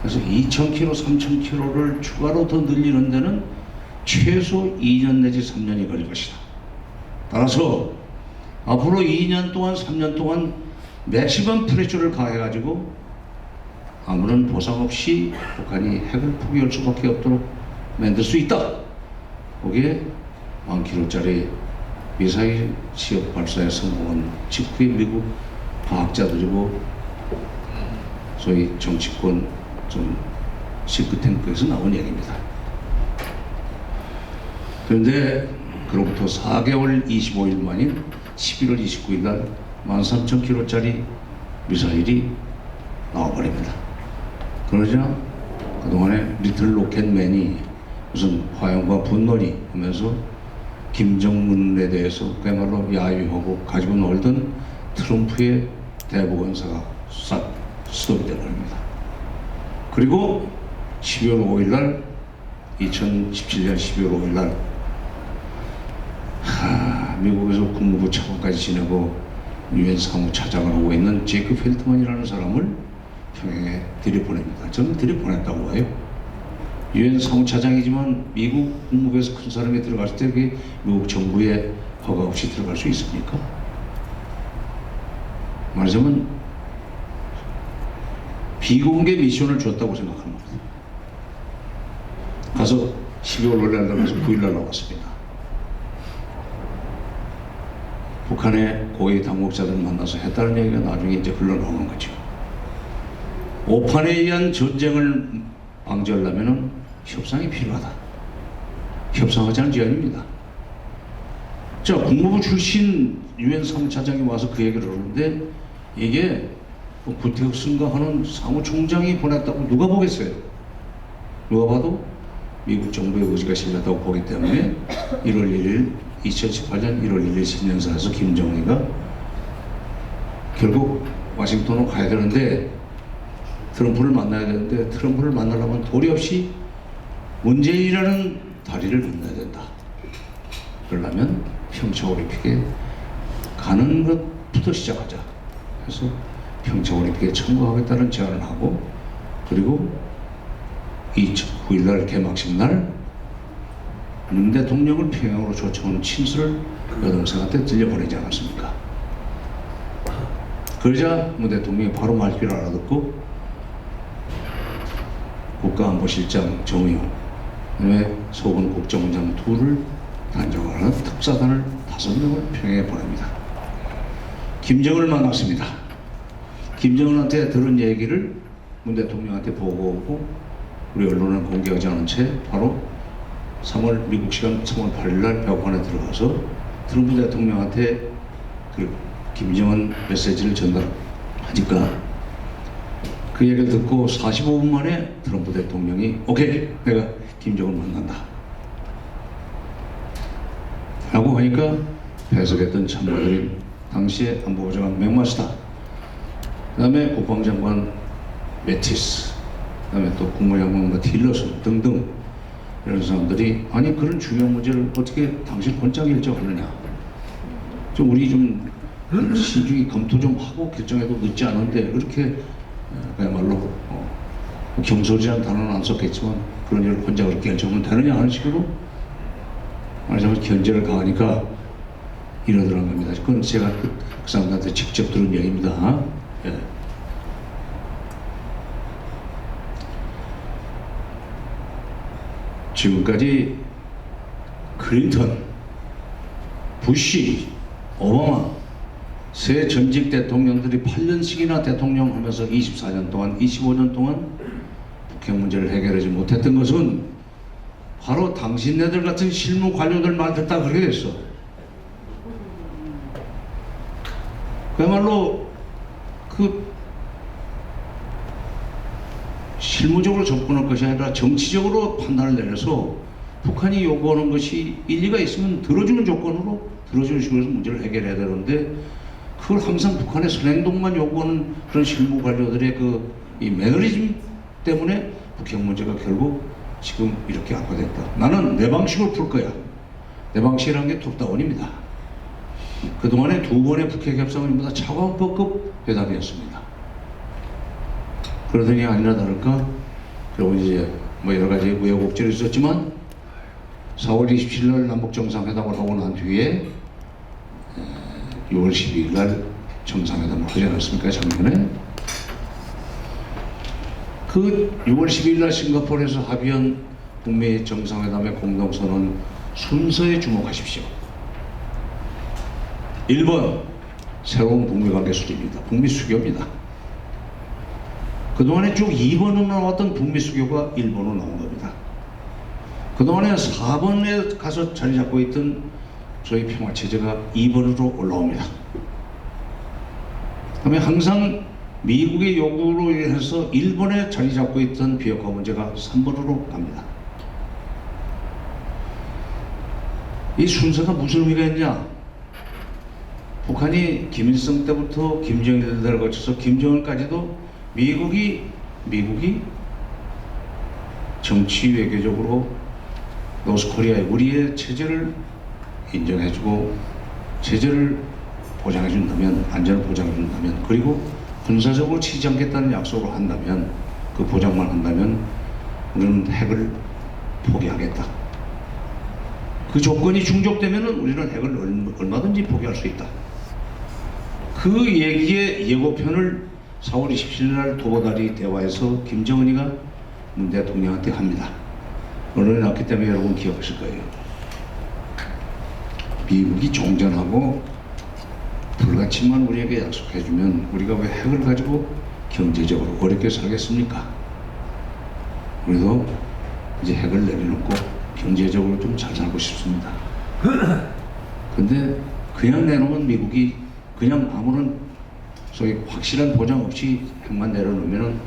그래서 2,000km, 3,000km를 추가로 더 늘리는 데는 최소 2년 내지 3년이 걸릴 것이다. 따라서 앞으로 2년 동안 3년 동안 맥시멈 프레셔를 가해가지고 아무런 보상 없이 북한이 핵을 포기할 수밖에 없도록 만들 수 있다. 거기에 10,000km짜리 미사일 시험 발사에 성공한 직후에 미국 과학자들이고 소위 정치권 좀 싱크탱크에서 나온 얘기입니다. 그런데 그로부터 4개월 25일 만인 11월 29일 날 13,000km짜리 미사일이 나와버립니다. 그러자 그동안에 리틀 로켓맨이 무슨 화염과 분노리 하면서 김정은에 대해서 그야말로 야유하고 가지고 놀던 트럼프의 대북언사가 싹 스톱이 되버립니다. 그리고 12월 5일 날 2017년 12월 5일 날 미국에서 국무부 차관까지 지내고 유엔 사무차장을 하고 있는 제이크 펠트만이라는 사람을 평양에 들여보냅니다. 저는 들여보냈다고 봐요. 유엔 사무차장이지만 미국 국무부에서 큰 사람이 들어갔을 때 그게 미국 정부의 허가 없이 들어갈 수 있습니까? 말하자면 비공개 미션을 줬다고 생각하는 겁니다. 가서 12월 원래 가서 9일날 나왔습니다. 북한의 고위 당국자들 만나서 했다는 얘기가 나중에 이제 흘러나오는 거죠. 오판에 의한 전쟁을 방지하려면 협상이 필요하다. 협상하지 않은 제안입니다. 자, 국무부 출신 유엔 사무차장이 와서 그 얘기를 하는데 이게 뭐 구태혁슨가 하는 사무총장이 보냈다고 누가 보겠어요? 누가 봐도 미국 정부의 의지가 실렸다고 보기 때문에 1월 1일 2018년 1월 1일 신년사에서 김정은이가 결국 워싱턴으로 가야 되는데 트럼프를 만나야 되는데 트럼프를 만나려면 도리 없이 문재인이라는 다리를 건너야 된다. 그러려면 평창올림픽에 가는 것부터 시작하자. 그래서 평창올림픽에 참가하겠다는 제안을 하고 그리고 9일날 개막식 날 문 대통령을 평양으로 초청하는 친서를 여동생한테 들려보내지 않았습니까? 그러자 문 대통령이 바로 말귀를 알아듣고 국가안보실장 정의용, 그다음에 소건 국정원장 둘을 단장하는 특사단을 5명을 평양에 보냅니다. 김정은을 만났습니다. 김정은한테 들은 얘기를 문 대통령한테 보고하고 우리 언론은 공개하지 않은 채 바로 3월 미국 시간 3월 8일 날 백악관에 들어가서 트럼프 대통령한테 그 김정은 메시지를 전달하니까 그 얘기를 듣고 45분 만에 트럼프 대통령이 오케이 내가 김정은 만난다 라고 하니까 배석했던 참모들이 당시에 안보보좌관 맥마스터, 그 다음에 국방장관 매티스, 그 다음에 또 국무장관 틸러슨 등등 이런 사람들이 아니 그런 중요한 문제를 어떻게 당신 혼자 결정하느냐, 좀 우리 좀 신중히 검토 좀 하고 결정해도 늦지 않은데 그렇게 그야말로 경솔이라는 단어는 안 썼겠지만 그런 일을 혼자 그렇게 결정하면 되느냐 하는 식으로 말하자면 견제를 가하니까 이러더란 겁니다. 그건 제가 그 사람들한테 직접 들은 얘기입니다. 예. 지금까지 클린턴, 부시, 오바마 새 전직 대통령들이 8년씩이나 대통령 하면서 24년 동안 25년 동안 북핵 문제를 해결하지 못했던 것은 바로 당신네들 같은 실무 관료들 말 듣다 그렇게 됐어. 그야말로 그 실무적으로 접근할 것이 아니라 정치적으로 판단을 내려서 북한이 요구하는 것이 일리가 있으면 들어주는 조건으로 들어주는 식으로 해서 문제를 해결해야 되는데 그걸 항상 북한의 선행동만 요구하는 그런 실무 관료들의 이 매너리즘 때문에 북핵 문제가 결국 지금 이렇게 악화됐다. 나는 내 방식으로 풀 거야. 내 방식이라는 게 톱다운입니다. 그동안의 2번의 북핵 협상은 전부 다 차관급급 회담이었습니다. 그러더니 아니나 다를까 그리고 이제 뭐 여러 가지 우여곡절이 있었지만 4월 27일 날 남북 정상회담을 하고 난 뒤에 6월 12일 날 정상회담을 하지 않았습니까? 작년에 그 6월 12일 날 싱가포르에서 합의한 북미 정상회담의 공동선언 순서에 주목하십시오. 1번 새로운 북미 관계 수립입니다. 북미 수교입니다. 그동안에 쭉 2번으로 나왔던 북미 수교가 1번으로 나온 겁니다. 그동안에 4번에 가서 자리 잡고 있던 저희 평화체제가 2번으로 올라옵니다. 그다음에 항상 미국의 요구로 인해서 일본에 자리 잡고 있던 비핵화 문제가 3번으로 갑니다. 이 순서가 무슨 의미가 있냐? 북한이 김일성 때부터 김정일을 거쳐서 김정은까지도 미국이 정치 외교적으로 노스코리아의 우리의 체제를 인정해주고 체제를 보장해준다면, 안전을 보장해준다면, 그리고 군사적으로 치지 않겠다는 약속을 한다면, 그 보장만 한다면 우리는 핵을 포기하겠다. 그 조건이 충족되면 우리는 핵을 얼마든지 포기할 수 있다. 그 얘기의 예고편을 4월 27일 날 도보다리 대화에서 김정은이가 문 대통령한테 합니다. 언론에 나왔기 때문에 여러분 기억하실 거예요. 미국이 종전하고 불같이만 우리에게 약속해주면 우리가 왜 핵을 가지고 경제적으로 어렵게 살겠습니까? 우리도 이제 핵을 내려놓고 경제적으로 좀 잘 살고 싶습니다. 근데 그냥 내놓으면 미국이 그냥 아무런 소위 확실한 보장 없이 핵만 내려놓으면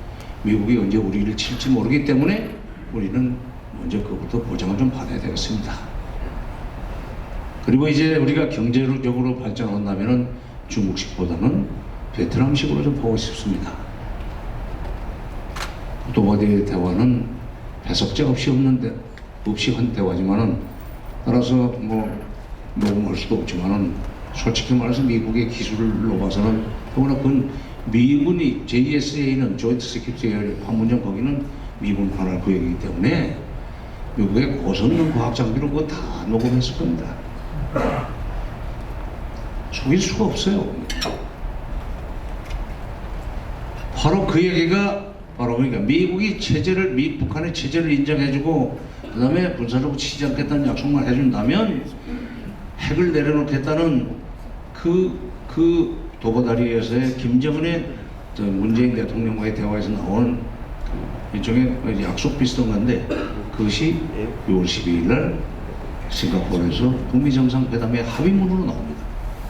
미국이 언제 우리를 칠지 모르기 때문에 우리는 먼저 그것부터 보장을 좀 받아야 되겠습니다. 그리고 이제 우리가 경제적으로 발전한다면 중국식보다는 베트남식으로 좀 보고 싶습니다. 도바디 대화는 해석자 없이 한 대화지만은 따라서 뭐 녹음할 수도 없지만은 솔직히 말해서 미국의 기술로 봐서는 더구나 그건 미군이 JSA는 조인트 세큐리티 판문점 거기는 미군 관할 구역이기 때문에 미국의 고성능 과학 장비로 그거 다 녹음했을 겁니다. 속일 수가 없어요. 바로 그 얘기가 바로 그러니까 미국이 북한의 체제를 인정해주고 그 다음에 군사적으로 치지 않겠다는 약속만 해준다면 핵을 내려놓겠다는 그 도보다리에서의 김정은의 문재인 대통령과의 대화에서 나오는 일종의 약속 비슷한 건데 그것이 6월 12일 날 싱가포르에서 북미 정상회담의 합의문으로 나옵니다.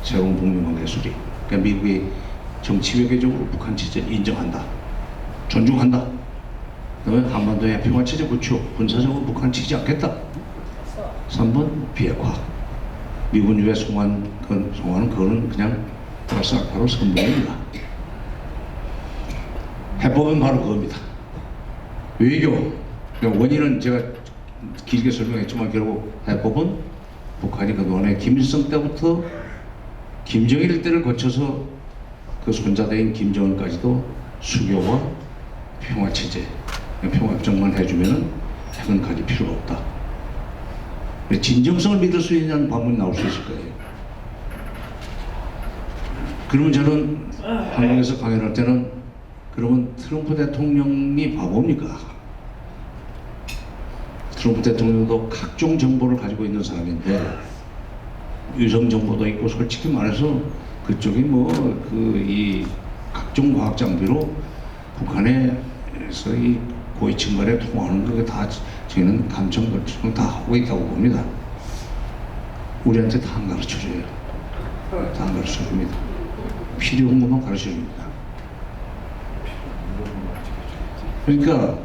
새로운 북미 관계 수립. 그러니까 미국이 정치 외교적으로 북한 체제를 인정한다. 존중한다. 그다음에 한반도의 평화 체제 구축, 군사적으로 북한 치지 않겠다. 3번 비핵화. 미군 유해 송환은 그거는 그냥 바로 선봉입니다. 해법은 바로 그겁니다. 외교. 원인은 제가 길게 설명했지만 결국 해법은 북한이 그동안에 김일성 때부터 김정일 때를 거쳐서 그 손자대인 김정은까지도 수교와 평화체제, 평화협정만 해주면 핵은 가질 필요가 없다. 진정성을 믿을 수 있냐는 반문이 나올 수 있을 거예요. 그러면 저는 한국에서 강연할 때는 그러면 트럼프 대통령이 바보입니까? 트럼프 대통령도 각종 정보를 가지고 있는 사람인데 위성 정보도 있고 솔직히 말해서 그쪽이 이 각종 과학 장비로 북한에서 이 고위층 간에 통하는 거 다 저희는 감청 결정 다 하고 있다고 봅니다. 우리한테 다 안 가르쳐줘요. 다 안 가르쳐줍니다. 필요한 것만 가르쳐줍니다. 그러니까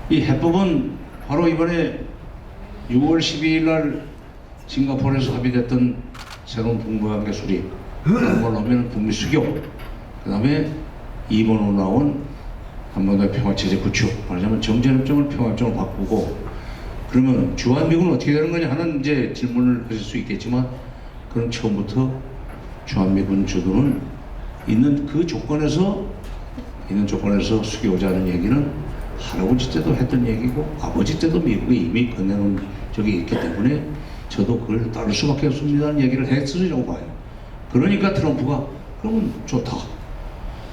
이 해법은 바로 이번에 6월 12일 날 싱가포르에서 합의됐던 새로운 북미관계 수립, 그런 걸로 하면 북미 수교, 그 다음에 2번으로 나온 한반도의 평화체제 구축, 말하자면 정전협정을 평화협정으로 바꾸고, 그러면 주한미군은 어떻게 되는 거냐 하는 이제 질문을 하실 수 있겠지만, 그럼 처음부터 주한미군 주도는 있는 조건에서 수교하자는 얘기는 할아버지 때도 했던 얘기고 아버지 때도 미국이 이미 건네놓은 적이 있기 때문에 저도 그걸 따를 수밖에 없습니다는 얘기를 했으리라고 봐요. 그러니까 트럼프가 그러면 좋다.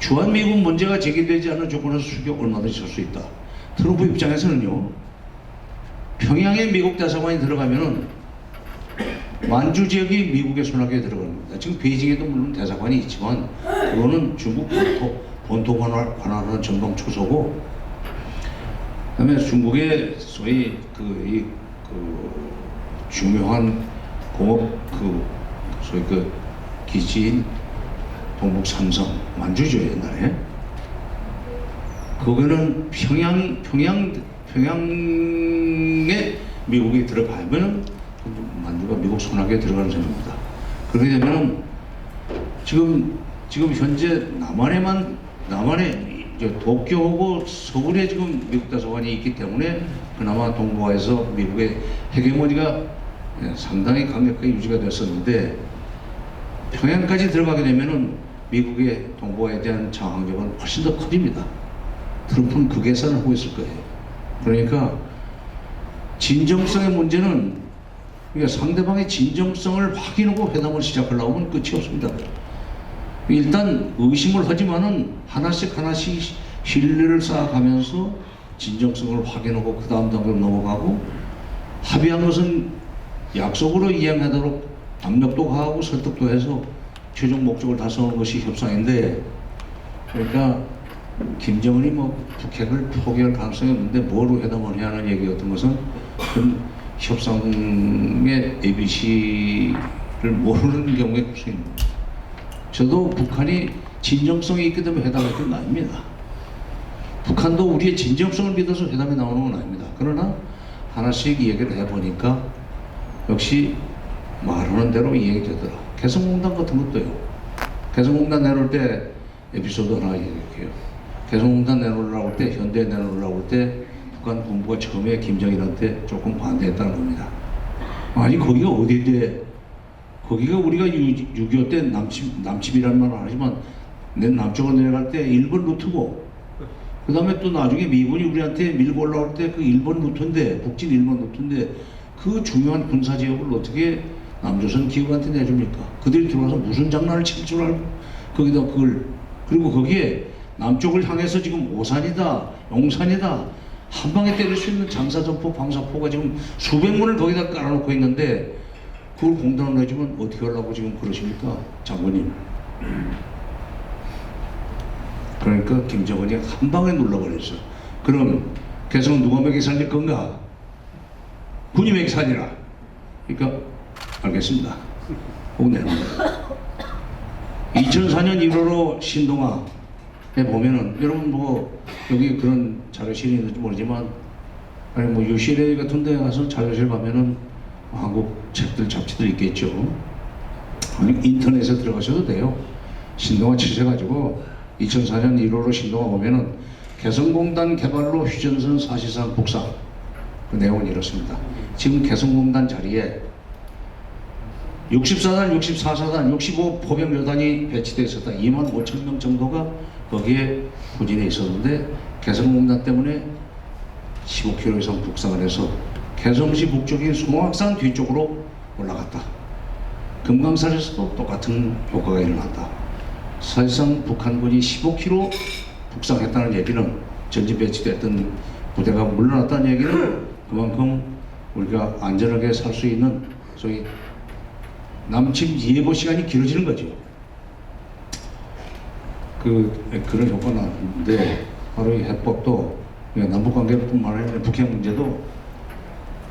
주한미군 문제가 제기되지 않는 조건에서 수교 얼마든지 할 수 있다. 트럼프 입장에서는요, 평양에 미국 대사관이 들어가면은 만주 지역이 미국의 손아귀에 들어가는 겁니다. 지금 베이징에도 물론 대사관이 있지만 그거는 중국 본토 관할하는 전방 초소고, 그다음에 중국의 소위 중요한 공업 소위 기지인 동북 삼성 만주죠 옛날에. 거기는 평양에 미국이 들어가면은 만주가 미국 손아귀에 들어가는 셈입니다. 그렇게 되면은 지금 현재 남한에 도쿄하고 서울에 지금 미국 대사관이 있기 때문에 그나마 동북아에서 미국의 헤게모니가 상당히 강력하게 유지가 됐었는데, 평양까지 들어가게 되면은 미국의 동북아에 대한 저항력은 훨씬 더 커집니다. 트럼프는 그 계산을 하고 있을 거예요. 그러니까 진정성의 문제는, 그러니까 상대방의 진정성을 확인하고 회담을 시작하려고 하면 끝이 없습니다. 일단 의심을 하지만은 하나씩 신뢰를 쌓아가면서 진정성을 확인하고 그 다음 단계로 넘어가고, 합의한 것은 약속으로 이행하도록 압력도 가하고 설득도 해서 최종 목적을 달성하는 것이 협상인데, 그러니까 김정은이 뭐 북핵을 포기할 가능성이 없는데 뭐로 회담을 해야 하는 얘기 같은 것은 협상의 ABC를 모르는 경우에 없습니다. 저도 북한이 진정성이 있기 때문에 회담했던 건 아닙니다. 북한도 우리의 진정성을 믿어서 회담에 나오는 건 아닙니다. 그러나 하나씩 얘기를 해보니까 역시 말하는 대로 이해가 되더라. 개성공단 같은 것도요. 개성공단 내놓을 때 에피소드 하나 얘기할게요. 개성공단 내놓으려고 할 때, 현대 내놓으려고 할 때 북한 군부가 처음에 김정일한테 조금 반대했다는 겁니다. 아니 거기가 어디인데, 거기가 우리가 6.25 때 남침이라는 말을 하지만 내 남쪽으로 내려갈 때 일본 루트고, 그 다음에 또 나중에 미군이 우리한테 밀고 올라올 때 그 일본 루트인데, 북진 일본 루트인데 그 중요한 군사지역을 어떻게 남조선 기업한테 내줍니까? 그들이 들어와서 무슨 장난을 칠 줄 알고 거기다 그걸, 그리고 거기에 남쪽을 향해서 지금 오산이다, 용산이다, 한 방에 때릴 수 있는 장사전포, 방사포가 지금 수백 문을 거기다 깔아놓고 있는데 그걸 공단을 내주면 어떻게 하려고 지금 그러십니까, 장관님? 그러니까 김정은이 한 방에 눌러버렸어. 그럼 개성은 누가 먹여 살릴 건가? 군이 먹여 살리라. 그러니까 알겠습니다. 하고 내놓습니다. 2004년 1월로 신동아에 보면은, 여러분 뭐 여기 그런 자료실이 있는지 모르지만, 아니 뭐 UCLA 같은 데 가서 자료실 가면은 한국 책들, 잡지들 있겠죠. 아니 인터넷에 들어가셔도 돼요. 신동아 치셔가지고 2004년 1월로 신동아 보면은 개성공단 개발로 휴전선 사실상 북상, 그 내용은 이렇습니다. 지금 개성공단 자리에 64단, 64사단, 65 포병여단이 배치되어 있었다. 25,000명 정도가 거기에 부진해 있었는데 개성공단 때문에 15km 이상 북상을 해서 개성시 북쪽인 송악산 뒤쪽으로 올라갔다. 금강산에서도 똑같은 효과가 일어났다. 사실상 북한군이 15km 북상했다는 얘기는, 전진 배치됐던 부대가 물러났다는 얘기는 그만큼 우리가 안전하게 살 수 있는 소위 남침 예보 시간이 길어지는 거죠. 그런 효과가 나는데, 바로 이 해법도 남북관계뿐만 아니라 북핵 문제도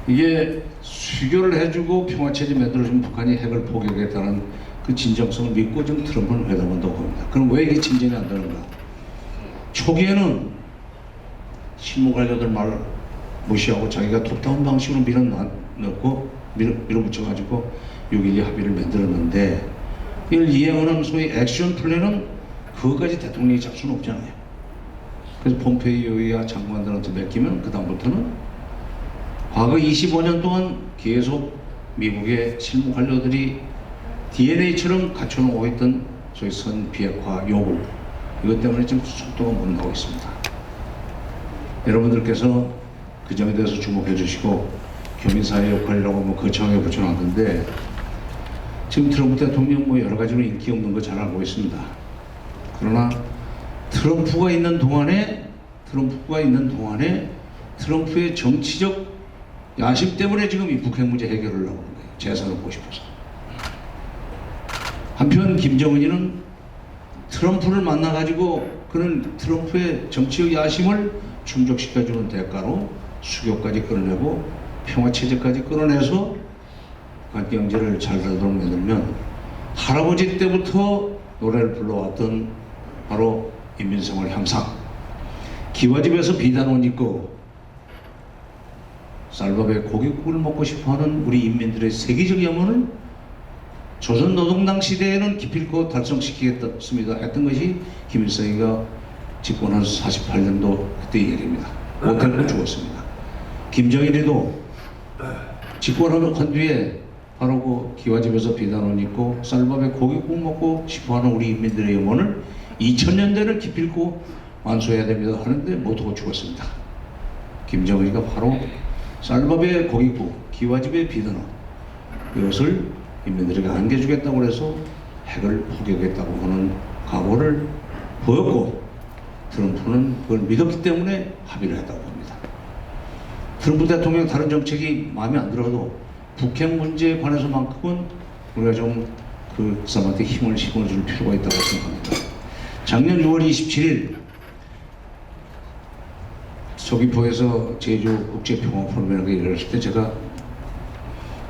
이게 수교를 해주고 평화체제 만들어주면 북한이 핵을 포기하겠다는 그 진정성을 믿고 지금 트럼프는 회담한다고 봅니다. 그럼 왜 이게 진전이 안 되는가? 초기에는 실무관료들 말 무시하고 자기가 톱다운 방식으로 밀어붙여가지고 6.12 합의를 만들었는데, 이걸 이행하는 소위 액션 플랜은 그것까지 대통령이 잡 수는 없잖아요. 그래서 폼페이오와 장관들한테 맡기면 그 다음부터는 과거 25년 동안 계속 미국의 실무 관료들이 DNA처럼 갖춰놓고 있던 소위 선 비핵화 요구, 이것 때문에 지금 속도가 못 나오고 있습니다. 여러분들께서 그 점에 대해서 주목해 주시고, 교민사회 역할이라고 뭐 거창하게 붙여놨는데, 지금 트럼프 대통령 뭐 여러 가지로 인기 없는 거 잘 알고 있습니다. 그러나 트럼프가 있는 동안에 트럼프의 정치적 야심 때문에 지금 이 북핵 문제 해결을 하고 있는 거예요. 재산을 보고 싶어서. 한편 김정은이는 트럼프를 만나가지고 그는 트럼프의 정치적 야심을 충족시켜주는 대가로 수교까지 끌어내고 평화체제까지 끌어내서 북한 경제를 잘 되도록 만들면, 할아버지 때부터 노래를 불러왔던 바로 인민생활 향상, 기와집에서 비단 옷 입고 쌀밥에 고깃국을 먹고 싶어하는 우리 인민들의 세계적 염원을 조선노동당 시대에는 기필코 달성시키겠습니다 했던 것이 김일성이가 집권한 48년도 그때 얘기입니다. 못했고 죽었습니다. 김정일이도 집권한 뒤에 바로 그 기와집에서 비단 옷 입고 쌀밥에 고깃국 먹고 싶어하는 우리 인민들의 염원을 2000년대를 기필코 완수해야 됩니다 하는데 못하고 죽었습니다. 김정은이가 바로 쌀밥에 고깃국, 기와집에 비단 옷, 이것을 인민들에게 안겨주겠다고 해서 핵을 포기하겠다고 하는 각오를 보였고 트럼프는 그걸 믿었기 때문에 합의를 했다고 봅니다. 트럼프 대통령 다른 정책이 마음에 안 들어도 북핵 문제에 관해서만큼은 우리가 좀 그 사람한테 힘을 실어줄 필요가 있다고 생각합니다. 작년 6월 27일 서귀포에서 제주 국제평화포럼이라는 게 열렸을 때 제가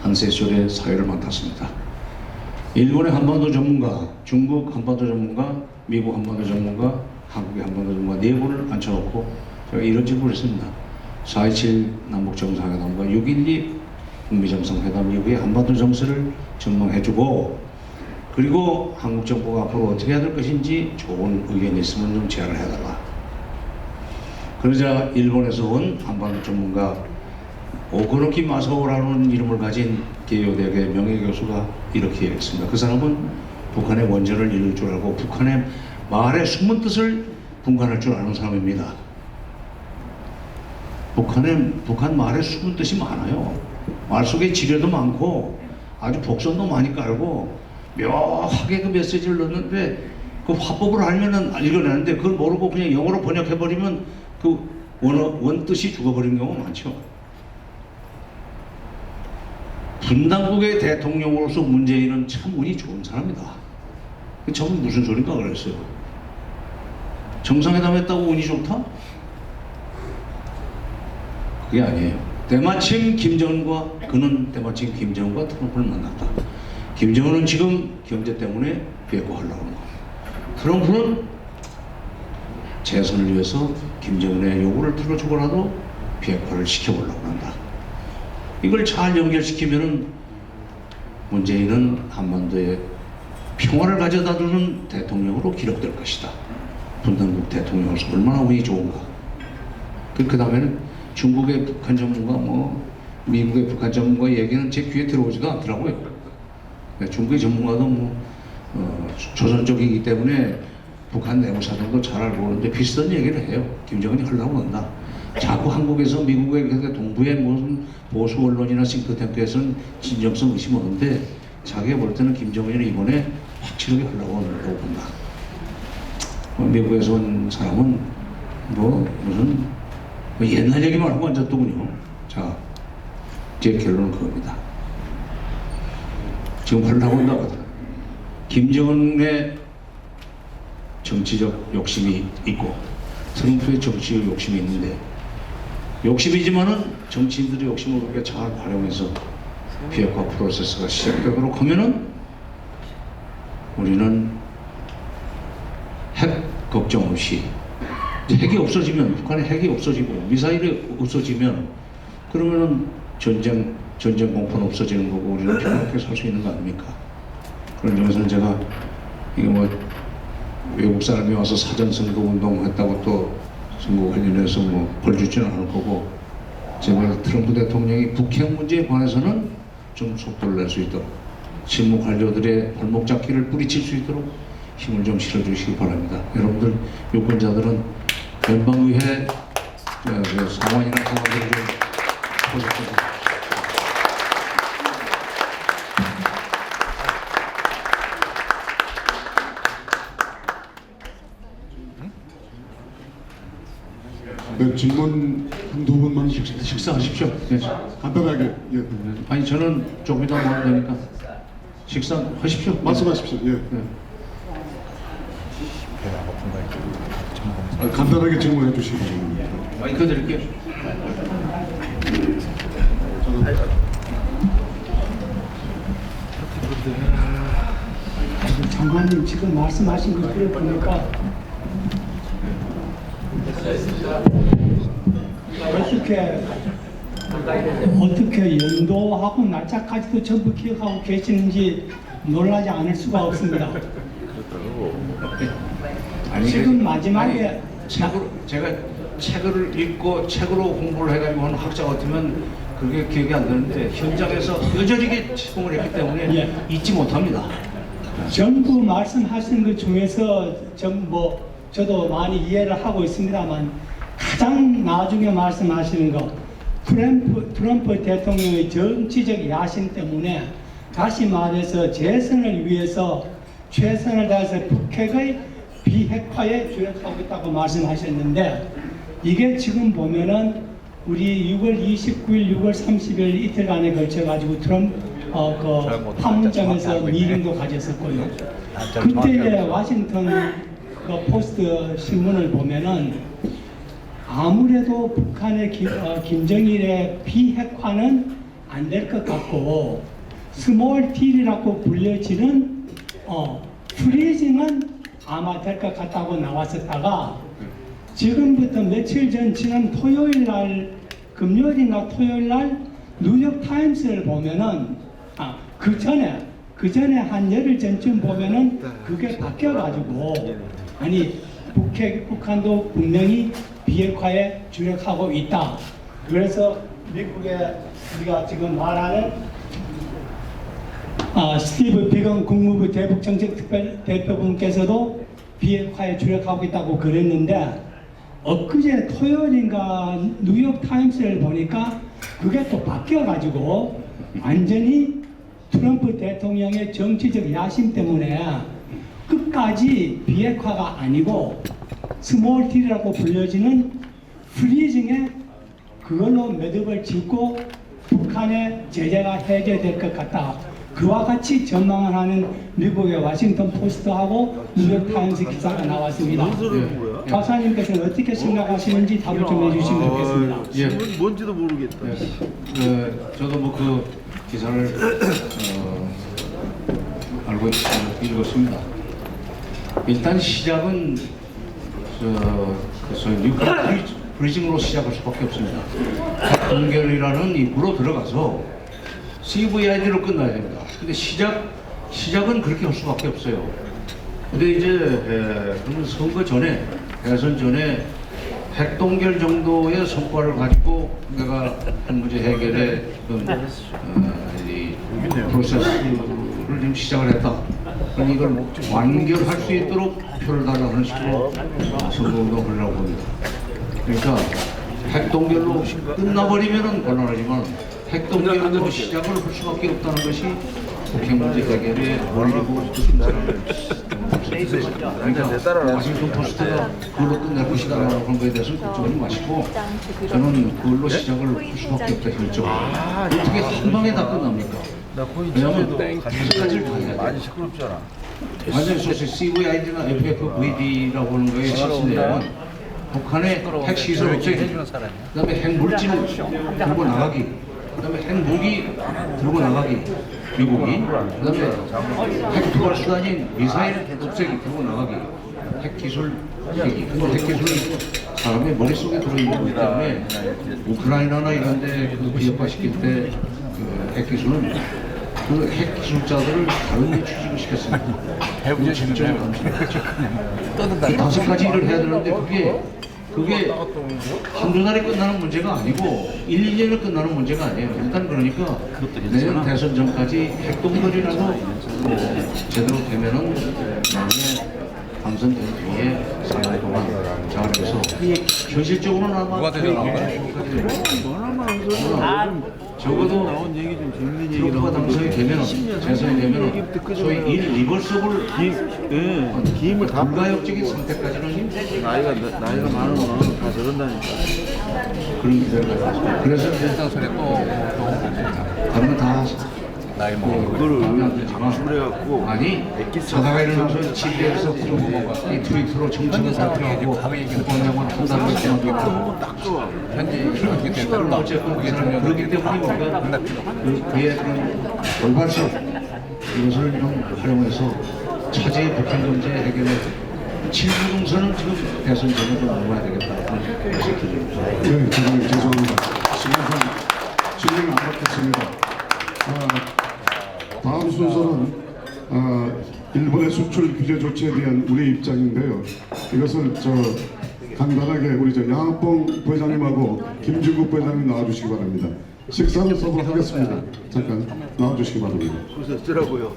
한 세션의 사회를 맡았습니다. 일본의 한반도 전문가, 중국 한반도 전문가, 미국 한반도 전문가, 한국의 한반도 전문가 네 분을 앉혀놓고 제가 이런 질문을 했습니다. 4.27 남북정상회담과 6.12 북미정상회담 이후에 한반도 정세를 전망해주고 그리고 한국 정부가 앞으로 어떻게 해야 될 것인지 좋은 의견이 있으면 좀 제안을 해달라. 그러자 일본에서 온 한반도 전문가 오코노키 마사오라는 이름을 가진 게이오대학의 명예교수가 이렇게 얘기했습니다. 그 사람은 북한의 원전을 이룰 줄 알고 북한의 말의 숨은 뜻을 분간할 줄 아는 사람입니다. 북한 말의 숨은 뜻이 많아요. 말 속에 지뢰도 많고 아주 복선도 많이 깔고 묘하게 그 메시지를 넣는데 그 화법을 알면은 읽어내는데 그걸 모르고 그냥 영어로 번역해버리면 그 원 뜻이 죽어버리는 경우가 많죠. 분당국의 대통령으로서 문재인은 참 운이 좋은 사람이다. 저건 무슨 소린가 그랬어요. 정상회담 했다고 운이 좋다? 그게 아니에요. 때마침 김정은과 트럼프를 만났다. 김정은은 지금 경제 때문에 비핵화하려고 하는 거예요. 트럼프는 재선을 위해서 김정은의 요구를 들어주고라도 비핵화를 시켜보려고 한다. 이걸 잘 연결시키면은 문재인은 한반도에 평화를 가져다주는 대통령으로 기록될 것이다. 분단국 대통령으로서 얼마나 운이 좋은가. 그 다음에는 중국의 북한 전문가, 미국의 북한 전문가 얘기는 제 귀에 들어오지도 않더라고요. 중국의 전문가도 조선 쪽이기 때문에 북한 내부 사정도 잘 알고 오는데 비슷한 얘기를 해요. 김정은이 하려고 한다. 자꾸 한국에서 미국의 동부의 무슨 보수 언론이나 싱크탱크에서는 진정성 의심하는데 자기가 볼 때는 김정은이 이번에 확실하게 하려고 한다고 본다. 미국에서 온 사람은 무슨 옛날 얘기만 하고 앉았더군요. 자, 제 결론은 그겁니다. 지금 하려고 한다고 하더라. 김정은의 정치적 욕심이 있고 트럼프의 정치적 욕심이 있는데 욕심이지만은 정치인들의 욕심을 그렇게 잘 활용해서 비핵화 프로세스가 시작되도록 하면은 우리는 핵 걱정 없이 핵이 없어지면 북한의 핵이 없어지고 미사일이 없어지면 그러면은 전쟁 공포는 없어지는 거고 우리는 평화롭게 살 수 있는 거 아닙니까? 그런 점에서는 제가 이게 외국 사람이 와서 사전 선거 운동했다고 또 선거 관련해서 벌 주지는 않을 거고 제발 트럼프 대통령이 북핵 문제에 관해서는 좀 속도를 낼 수 있도록 실무 관료들의 발목 잡기를 뿌리칠 수 있도록 힘을 좀 실어주시기 바랍니다. 여러분들 유권자들은 연방의회 상원이나 상원들을 좀 보셨습니다. 네, 질문 한두 분만 식사하십시오. 네. 간단하게. 예. 아니 저는 조금 이따 하면 되니까 식사하십시오. 말씀하십시오. 예. 네. 간단하게 질문해 주시기 바랍니다. 마이크 드릴게요. 장관님 지금 말씀하신 것들을 보니까 어떻게 연도하고 날짜까지도 전부 기억하고 계시는지 놀라지 않을 수가 없습니다. 지금 마지막에 제가 책을 읽고 책으로 공부를 해가지고 하는 학자 같으면 그게 기억이 안 나는데 현장에서 여전히 시공을 했기 때문에 잊지 못합니다. 전부 말씀하시는 것 중에서 저도 많이 이해를 하고 있습니다만 가장 나중에 말씀하시는 거 트럼프 대통령의 정치적 야심 때문에 다시 말해서 재선을 위해서 최선을 다해서 북핵의 비핵화에 주력하고 있다고 말씀하셨는데 이게 지금 보면은 우리 6월 29일, 6월 30일 이틀간에 걸쳐가지고 트럼프 판문점에서 미팅도 가졌었고요. 그때 워싱턴 포스트 신문을 보면은 아무래도 북한의 김정일의 비핵화는 안 될 것 같고 스몰 딜이라고 불려지는 프리징은 아마 될 것 같다고 나왔었다가 지금부터 며칠 전 지난 토요일 날 금요일인가 토요일 날 뉴욕 타임스를 보면은 그 전에 한 열흘 전쯤 보면은 그게 바뀌어가지고 아니 북한도 분명히 비핵화에 주력하고 있다. 그래서 미국의 우리가 지금 말하는 스티브 비건 국무부 대북정책특별대표분께서도 비핵화에 주력하고 있다고 그랬는데 엊그제 토요일인가 뉴욕 타임스를 보니까 그게 또 바뀌어가지고 완전히 트럼프 대통령의 정치적 야심 때문에 끝까지 비핵화가 아니고 스몰 딜이라고 불려지는 프리징에 그걸로 매듭을 짓고 북한의 제재가 해제될 것 같다. 그와 같이 전망을 하는 미국의 워싱턴 포스트하고 뉴욕 타임스 기사가 나왔습니다. 박사님께서는 어떻게 생각하시는지 답을 좀 해주시면 좋겠습니다. 뭔지도 모르겠다. 저도 뭐 그 기사를 알고 읽었습니다. 일단 시작은 소위 뉴클리어 프리징으로 시작할 수밖에 없습니다. 핵동결이라는 입구로 들어가서 CVID로 끝나야 됩니다. 근데 시작은 그렇게 할 수밖에 없어요. 근데 이제 그러면 선거 전에 대선 전에 핵동결 정도의 성과를 가지고 내가 한 문제 해결의 이 프로세스를 지금 시작을 했다. 그러니 이걸 완결할 수 있도록 표를 달라는 식으로 선거운동을 하려고 봅니다. 그러니까 핵동결로 끝나버리면 곤란하지만 핵동결로 시작을 할 수밖에 없다는 것이 북핵 문제 해결의 원리고 순서라는 그러니까 워싱턴 포스트가 그걸로 끝낼 것이다라는 그런 거에 대해서 걱정하지 마시고 저는 그걸로 시작을 할 수밖에 없다 결정. 어떻게 한 방에 다 끝납니까? 왜냐하면 다섯 가지를 다 해야 돼. 많이 시끄럽잖아. 완전히 사실 CVID나 FFVD라고 하는 거에 실시되면 북한의 핵시설 없애기, 그다음에 핵물질 들고 나가기, 그다음에 핵무기 들고 나가기, 미국이, 그다음에 핵투발 수단인 미사일 없애기 들고 나가기, 핵기술 얘기. 근데 핵기술이 사람의 머릿속에 들어있는 거기 때문에 우크라이나나 이런 데 비핵화시킬 때 그 핵기술은 그 핵기술자들을 다른 데 취직을 시켰습니다. 해부제 진짜 다섯 가지 일을 해야 되는데 그게 한두 달에 끝나는 문제가 아니고 1, 2년에 끝나는 문제가 아니에요. 일단 그러니까 내년 대선 전까지 핵동결이라도 제대로 되면은 나중에 당선된 뒤에 4년 동안 자원해서 현실적으로는 아마 적어도 트럼프가 당선이 되면 재선이 되면 소위 리버서블 기임을 다 불가역적인 선택까지는 나이가 많으면 다 저런다니까. 그런 기대를 가지고 그래서 일단 소리 다른 다 나이 그거를 장수를 해갖고 아니 자다가 일어나서 집에서 이 트위터로 정치는 발표하고 국방장관 한다는 것도 닦아. 현재 시간을 어쨌든 그렇기 때문에 우리가 그의 그런 돌발적 이것을 좀 활용해서 차제의 북한 문제 해결에 7부 동선은 지금 대선 전에 좀 넘어야 되겠다. 네, 저는 죄송합니다. 시간상 진행을 안 받겠습니다. 다음 순서는 일본의 수출 규제 조치에 대한 우리 입장인데요. 이것을 간단하게 우리 양학봉 부회장님하고 김진국 부회장님 나와주시기 바랍니다. 식사는 서로 하겠습니다. 잠깐 나와주시기 바랍니다. 그래서 어쩌라고요.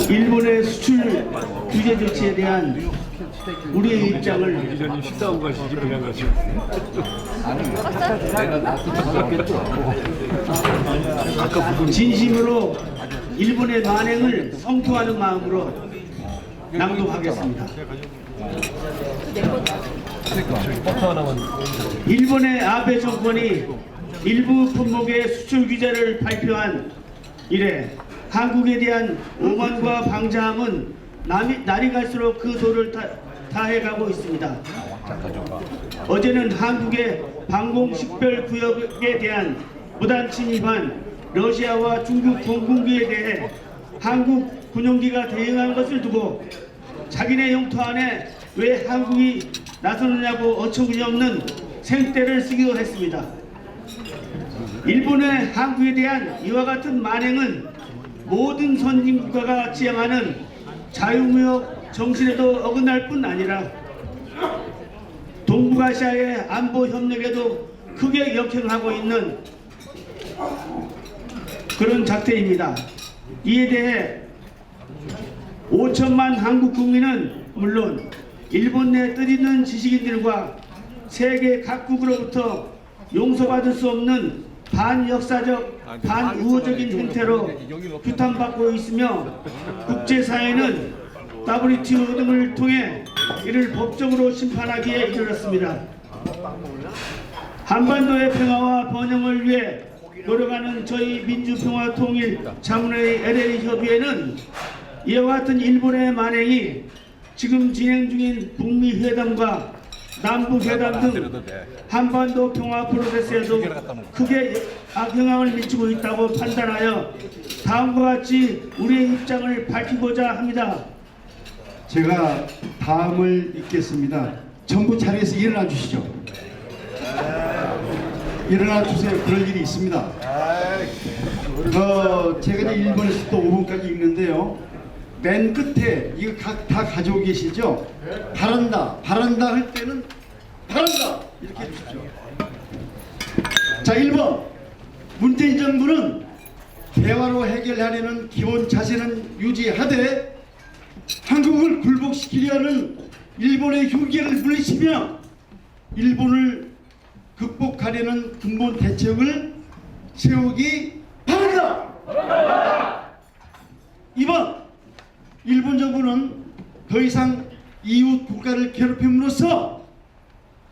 일본의 수출 규제 조치에 대한 우리의 입장을 기자님 식사하고 가시지 그냥 가시고. 진심으로 일본의 만행을 성토하는 마음으로 낭독하겠습니다. 일본의 아베 정권이 일부 품목의 수출 규제를 발표한 이래 한국에 대한 오만과 방자함은 날이 갈수록 그 도를 다해가고 있습니다. 어제는 한국의 방공식별구역에 대한 무단 침입한 러시아와 중국 공군기에 대해 한국 군용기가 대응한 것을 두고 자기네 영토 안에 왜 한국이 나서느냐고 어처구니없는 생떼를 쓰기도 했습니다. 일본의 한국에 대한 이와 같은 만행은 모든 선진국가가 지향하는 자유무역 정신에도 어긋날 뿐 아니라 동북아시아의 안보 협력에도 크게 역행하고 있는 그런 작태입니다. 이에 대해 5천만 한국 국민은 물론 일본 내 뜻있는 지식인들과 세계 각국으로부터 용서받을 수 없는 반역사적, 반우호적인 행태로 규탄받고 있으며 국제사회는 WTO 등을 통해 이를 법적으로 심판하기에 이르렀습니다. 한반도의 평화와 번영을 위해 노력하는 저희 민주평화통일자문회의 LA협의회는 이와 같은 일본의 만행이 지금 진행 중인 북미 회담과 남북 회담 등 한반도 평화 프로세스에도 크게 악영향을 미치고 있다고 판단하여 다음과 같이 우리의 입장을 밝히고자 합니다. 제가 다음을 읽겠습니다. 정부 자리에서 일어나 주시죠. 일어나 주세요. 그럴 일이 있습니다. 제가 이제 1번에서 또 5번까지 읽는데요. 맨 끝에 이거 다 가지고 계시죠? 바란다 할 때는 바란다 이렇게 해주십시오. 자, 1번 문재인 정부는 대화로 해결하려는 기본 자세는 유지하되 한국을 굴복시키려는 일본의 흉기를 물리치며 일본을 극복하려는 근본 대책을 세우기 바랍니다. 2번 일본 정부는 더 이상 이웃 국가를 괴롭힘으로써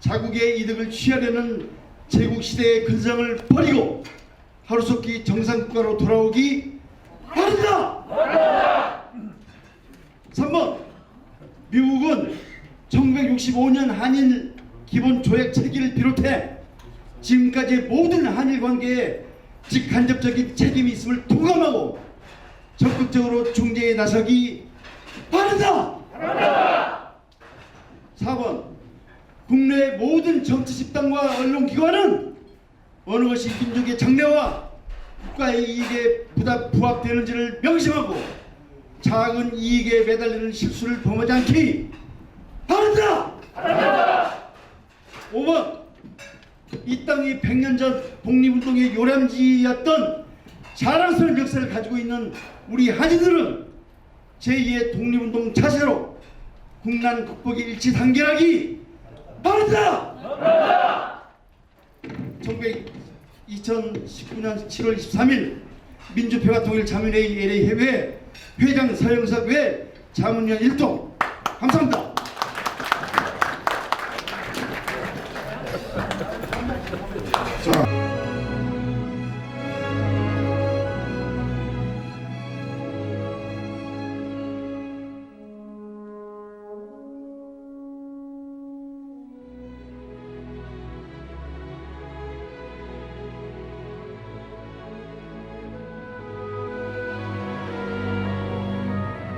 자국의 이득을 취하려는 제국시대의 근성을 버리고 하루속히 정상국가로 돌아오기 바랍니다. 3번 미국은 1965년 한일 기본조약 체결을 비롯해 지금까지 모든 한일 관계에 직간접적인 책임이 있음을 통감하고 적극적으로 중재에 나서기 바란다. 4번 국내의 모든 정치 집단과 언론기관은 어느 것이 민족의 장래와 국가의 이익에 부합되는지를 명심하고 작은 이익에 매달리는 실수를 범하지 않기 바란다. 5번 이 땅이 100년 전 독립운동의 요람지였던 자랑스러운 역사를 가지고 있는 우리 한인들은 제2의 독립운동 자세로 국난 극복의 일치 단결하기 바란다. 2019년 7월 23일 민주평화통일자문회의 LA 협의회 회장 서영석 외 자문위원 1동 감사합니다.